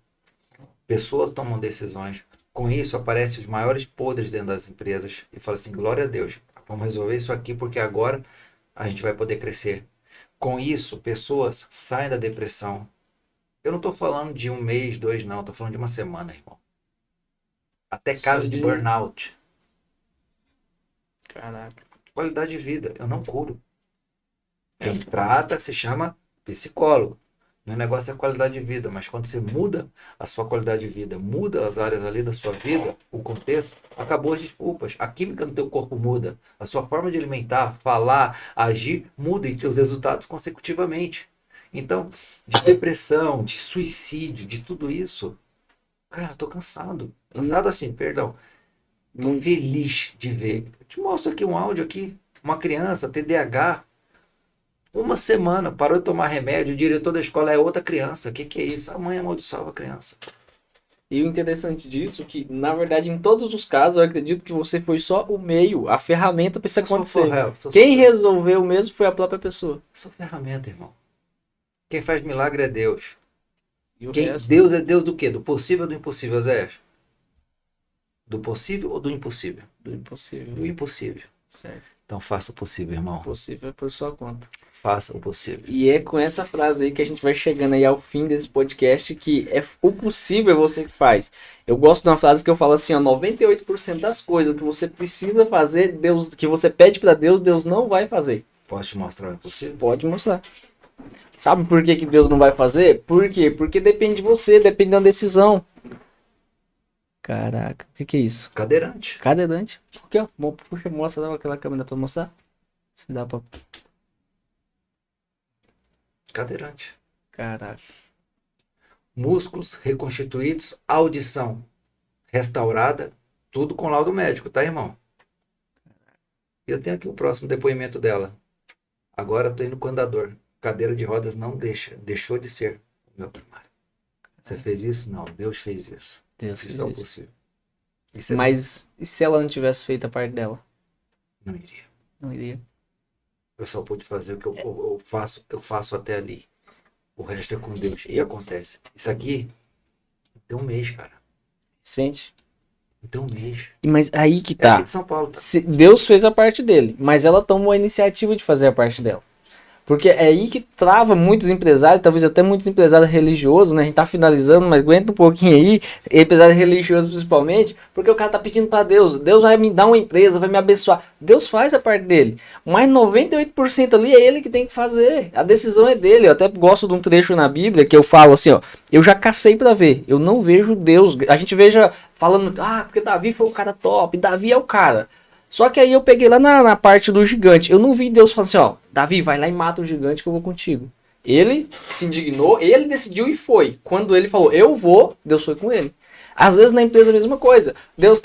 Pessoas tomam decisões. Com isso, aparecem os maiores podres dentro das empresas e fala assim, glória a Deus, vamos resolver isso aqui porque agora a gente vai poder crescer. Com isso, pessoas saem da depressão. Eu não estou falando de um mês, dois, não. Estou falando de uma semana, irmão. Até Só caso de burnout. Caraca. Qualidade de vida, eu não curo. Quem trata se chama psicólogo. Meu negócio é qualidade de vida, mas quando você muda a sua qualidade de vida, muda as áreas ali da sua vida, o contexto, acabou as desculpas. A química no teu corpo muda, a sua forma de alimentar, falar, agir muda e teus resultados consecutivamente. Então, de depressão, de suicídio, de tudo isso, cara, eu tô cansado. Cansado assim, perdão. Tô feliz de ver. Eu te mostro aqui um áudio aqui, uma criança, TDAH, uma semana, parou de tomar remédio, o diretor da escola é outra criança. O que é isso? A mãe amaldiçoava a criança. E o interessante disso é que, na verdade, em todos os casos, eu acredito que você foi só o meio, a ferramenta para isso acontecer. Quem resolveu mesmo foi a própria pessoa. Sou ferramenta, irmão. Quem faz milagre é Deus. E o resto? Deus é Deus do quê? Do possível ou do impossível, Zé? Do possível ou do impossível? Do impossível. Do impossível. Certo. Então faça o possível, irmão. O possível é por sua conta. Faça o possível. E é com essa frase aí que a gente vai chegando aí ao fim desse podcast, que é o possível é você que faz. Eu gosto de uma frase que eu falo assim, ó, 98% das coisas que você precisa fazer, Deus, que você pede para Deus, Deus não vai fazer. Posso te mostrar o impossível? Pode mostrar. Sabe por que Deus não vai fazer? Por quê? Porque depende de você, depende da decisão. Caraca, o que é isso? Cadeirante. Cadeirante. Aqui, ó. Puxa, mostra aquela câmera pra mostrar. Se dá pra... Cadeirante. Caraca. Músculos reconstituídos, audição restaurada, tudo com laudo médico, tá, irmão? E eu tenho aqui o próximo depoimento dela. Agora tô indo com andador. Cadeira de rodas não deixou de ser o meu primário. Você fez isso? Não, Deus fez isso. Deus Isso fez é o isso. possível. Isso é Mas e se ela não tivesse feito a parte dela? Não iria. Não iria. Eu só pude fazer o que eu faço até ali. O resto é com Deus. E acontece. Isso aqui tem um mês, cara. Sente? Tem um mês. Mas aí que É tá. aqui de São Paulo. Tá? Deus fez a parte dele, mas ela tomou a iniciativa de fazer a parte dela. Porque é aí que trava muitos empresários, talvez até muitos empresários religiosos, né? A gente tá finalizando, mas aguenta um pouquinho aí, empresários religiosos principalmente, porque o cara tá pedindo para Deus, Deus vai me dar uma empresa, vai me abençoar. Deus faz a parte dele, mas 98% ali é ele que tem que fazer, a decisão é dele. Eu até gosto de um trecho na Bíblia que eu falo assim, ó, eu já cacei para ver, eu não vejo Deus, a gente veja falando, porque Davi foi o cara top, Davi é o cara. Só que aí eu peguei lá na parte do gigante. Eu não vi Deus falando assim, ó, Davi, vai lá e mata o gigante que eu vou contigo. Ele se indignou, ele decidiu e foi. Quando ele falou, eu vou, Deus foi com ele. Às vezes na empresa é a mesma coisa.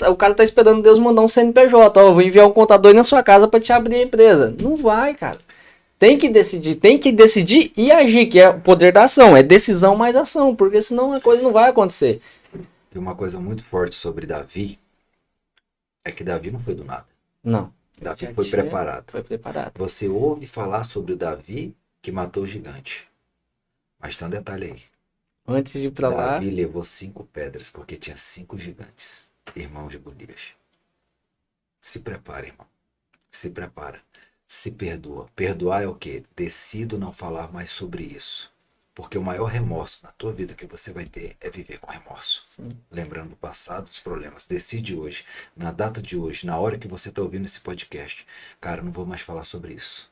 O cara tá esperando Deus mandar um CNPJ. Ó, eu vou enviar um contador aí na sua casa para te abrir a empresa. Não vai, cara. Tem que decidir e agir, que é o poder da ação. É decisão mais ação, porque senão a coisa não vai acontecer. E uma coisa muito forte sobre Davi é que Davi não foi do nada. Não. Davi foi preparado. Foi preparado. Você ouve falar sobre o Davi que matou o gigante. Mas tem um detalhe aí. Antes de ir pra lá... Davi levou 5 pedras porque tinha 5 gigantes, irmãos de Golias. Se prepara, irmão. Se prepara. Se perdoa. Perdoar é o quê? Decido não falar mais sobre isso. Porque o maior remorso na tua vida que você vai ter é viver com remorso. Sim. Lembrando do passado, dos problemas. Decide hoje, na data de hoje, na hora que você está ouvindo esse podcast. Cara, não vou mais falar sobre isso.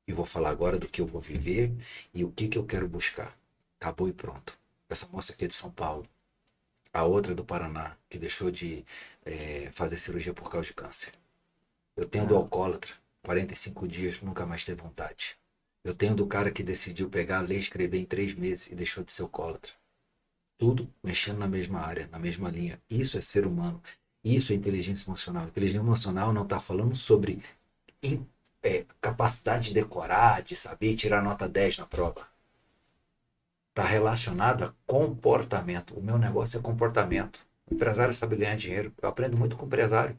E vou falar agora do que eu vou viver e o que eu quero buscar. Acabou e pronto. Essa moça aqui é de São Paulo. A outra é do Paraná, que deixou de fazer cirurgia por causa de câncer. Eu tenho do alcoólatra, 45 dias, nunca mais teve vontade. Eu tenho do cara que decidiu pegar a lei e escrever em 3 meses e deixou de ser alcoólatra. Tudo mexendo na mesma área, na mesma linha. Isso é ser humano. Isso é inteligência emocional. Inteligência emocional não está falando sobre capacidade de decorar, de saber tirar nota 10 na prova. Está relacionado a comportamento. O meu negócio é comportamento. O empresário sabe ganhar dinheiro. Eu aprendo muito com o empresário.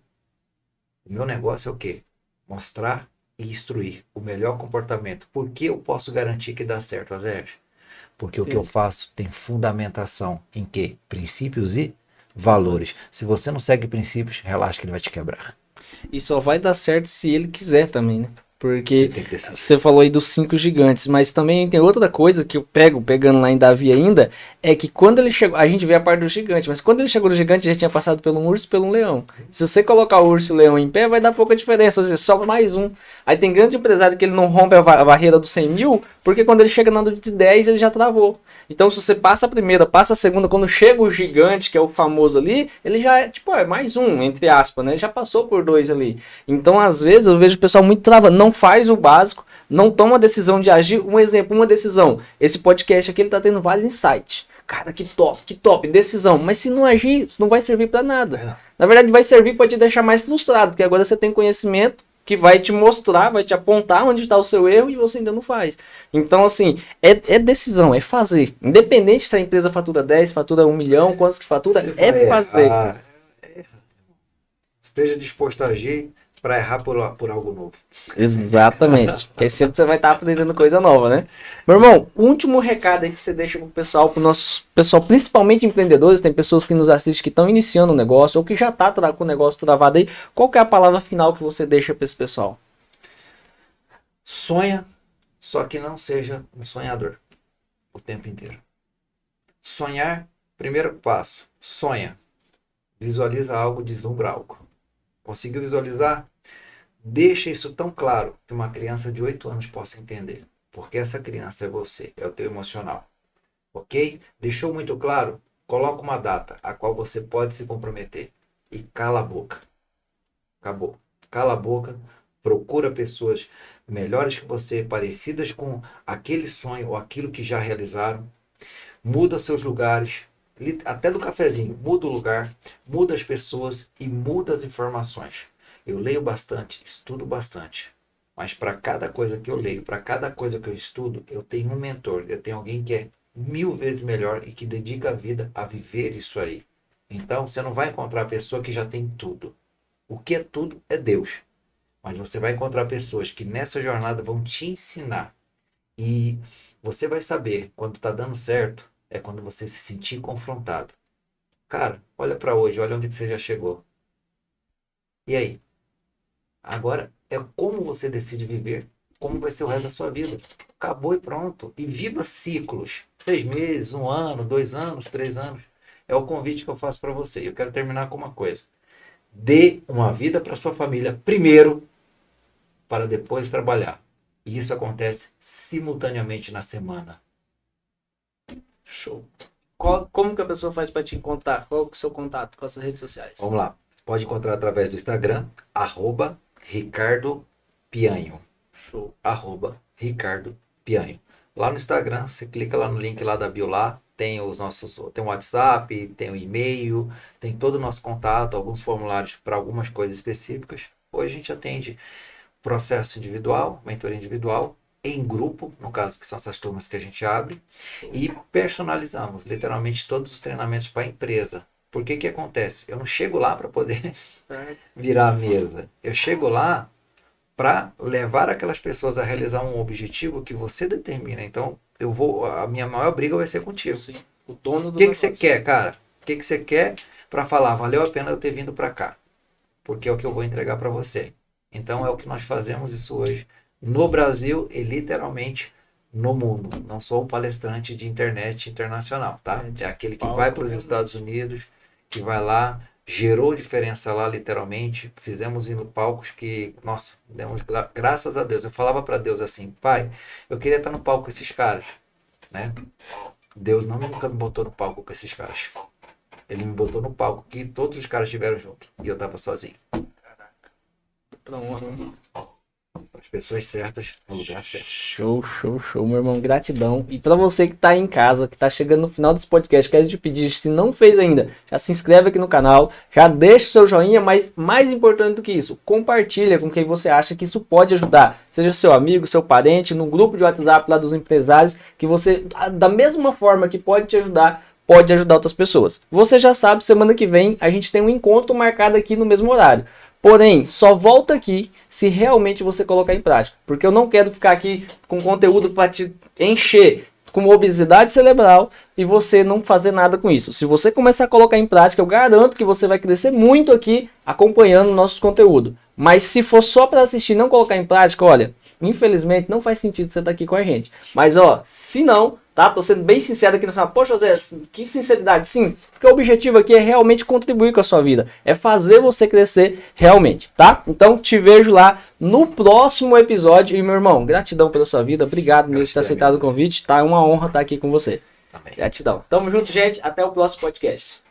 O meu negócio é o quê? Mostrar e instruir o melhor comportamento. Por que eu posso garantir que dá certo, Azé? Porque o que eu faço tem fundamentação em quê? Princípios e valores. Se você não segue princípios, relaxa que ele vai te quebrar. E só vai dar certo se ele quiser também, né? Porque Você tem que decidir. você falou aí dos 5 gigantes, mas também tem outra coisa que eu pegando lá em Davi ainda, é que quando ele chegou, a gente vê a parte do gigante, mas quando ele chegou no gigante já tinha passado pelo urso e pelo leão. Se você colocar o urso e o leão em pé, vai dar pouca diferença, ou seja, só mais um. Aí tem grande empresário que ele não rompe a barreira dos 100 mil, porque quando ele chega na de 10 ele já travou. Então se você passa a primeira, passa a segunda, quando chega o gigante, que é o famoso ali, ele já é, tipo, é mais um, entre aspas, né? Ele já passou por 2 ali. Então às vezes eu vejo o pessoal muito travado, não faz o básico, não toma a decisão de agir. Um exemplo, uma decisão. Esse podcast aqui ele tá tendo vários insights. Cara, que top, decisão. Mas se não agir, isso não vai servir para nada. Na verdade vai servir para te deixar mais frustrado, porque agora você tem conhecimento que vai te mostrar, vai te apontar onde está o seu erro e você ainda não faz. Então, assim, é decisão, é fazer. Independente se a empresa fatura 10, fatura 1 milhão, quantos que fatura, é fazer. Esteja disposto a agir para errar por algo novo. Exatamente. Porque sempre você vai estar aprendendo coisa nova, né? Meu irmão, último recado aí que você deixa pro pessoal, pro nosso pessoal, principalmente empreendedores, tem pessoas que nos assistem que estão iniciando o negócio ou que já tá com o negócio travado aí. Qual que é a palavra final que você deixa para esse pessoal? Sonha, só que não seja um sonhador o tempo inteiro. Sonhar, primeiro passo, sonha. Visualiza algo, deslumbra algo. Conseguiu visualizar? Deixa isso tão claro que uma criança de 8 anos possa entender. Porque essa criança é você, é o teu emocional. Ok? Deixou muito claro? Coloca uma data a qual você pode se comprometer. E cala a boca. Acabou. Cala a boca. Procura pessoas melhores que você, parecidas com aquele sonho ou aquilo que já realizaram. Muda seus lugares. Até do cafezinho, muda o lugar, muda as pessoas e muda as informações. Eu leio bastante, estudo bastante, mas para cada coisa que eu leio, para cada coisa que eu estudo, eu tenho um mentor, eu tenho alguém que é 1000 vezes melhor e que dedica a vida a viver isso aí. Então você não vai encontrar a pessoa que já tem tudo. O que é tudo é Deus, mas você vai encontrar pessoas que nessa jornada vão te ensinar e você vai saber quando está dando certo. É quando você se sentir confrontado. Cara, olha para hoje, olha onde que você já chegou. E aí? Agora é como você decide viver, como vai ser o resto da sua vida. Acabou e pronto. E viva ciclos. 6 meses, 1 ano, 2 anos, 3 anos. É o convite que eu faço para você. Eu quero terminar com uma coisa. Dê uma vida para sua família primeiro, para depois trabalhar. E isso acontece simultaneamente na semana. Show. Como que a pessoa faz para te encontrar? Qual é o seu contato com as redes sociais? Vamos lá. Pode encontrar através do Instagram, @Ricardo Pianho. Show. @Ricardo Pianho. Lá no Instagram, você clica lá no link lá da bio lá, tem tem o WhatsApp, tem o e-mail, tem todo o nosso contato, alguns formulários para algumas coisas específicas. Hoje a gente atende processo individual, mentoria individual, em grupo, no caso que são essas turmas que a gente abre, e personalizamos literalmente todos os treinamentos para a empresa. Por que acontece? Eu não chego lá para poder virar a mesa. Eu chego lá para levar aquelas pessoas a realizar um objetivo que você determina. Então, a minha maior briga vai ser contigo. Sim. O dono do O que você quer, cara? O que você quer para falar? Valeu a pena eu ter vindo para cá. Porque é o que eu vou entregar para você. Então, é o que nós fazemos isso hoje. No Brasil e literalmente no mundo. Não sou um palestrante de internet internacional, tá? É aquele que vai para os Estados Unidos, que vai lá, gerou diferença lá literalmente. Fizemos em palcos que, nossa, demos graças a Deus. Eu falava para Deus assim, Pai, eu queria estar no palco com esses caras, né? Deus nunca me botou no palco com esses caras. Ele me botou no palco que todos os caras estiveram juntos e eu tava sozinho. Caraca. Pronto. As pessoas certas no lugar certo. Show, meu irmão, gratidão. E para você que tá em casa, que tá chegando no final desse podcast, quero te pedir, se não fez ainda, já se inscreve aqui no canal, já deixa o seu joinha, mas mais importante do que isso, compartilha com quem você acha que isso pode ajudar, seja seu amigo, seu parente, no grupo de WhatsApp lá dos empresários, que você, da mesma forma que pode te ajudar, pode ajudar outras pessoas. Você já sabe, semana que vem a gente tem um encontro marcado aqui no mesmo horário. Porém, só volta aqui se realmente você colocar em prática. Porque eu não quero ficar aqui com conteúdo para te encher. com obesidade cerebral e você não fazer nada com isso. Se você começar a colocar em prática, eu garanto que você vai crescer muito aqui acompanhando nossos conteúdos. Mas se for só para assistir e não colocar em prática, olha, infelizmente não faz sentido você estar aqui com a gente. Mas ó, se não, tá? Tô sendo bem sincero aqui no final. Poxa, José, que sinceridade. Sim, porque o objetivo aqui é realmente contribuir com a sua vida. É fazer você crescer realmente, tá? Então te vejo lá no próximo episódio. E meu irmão, gratidão pela sua vida. Obrigado mesmo por ter aceitado o convite. Tá? É uma honra estar aqui com você. Amém. Gratidão. Tamo junto, gente. Até o próximo podcast.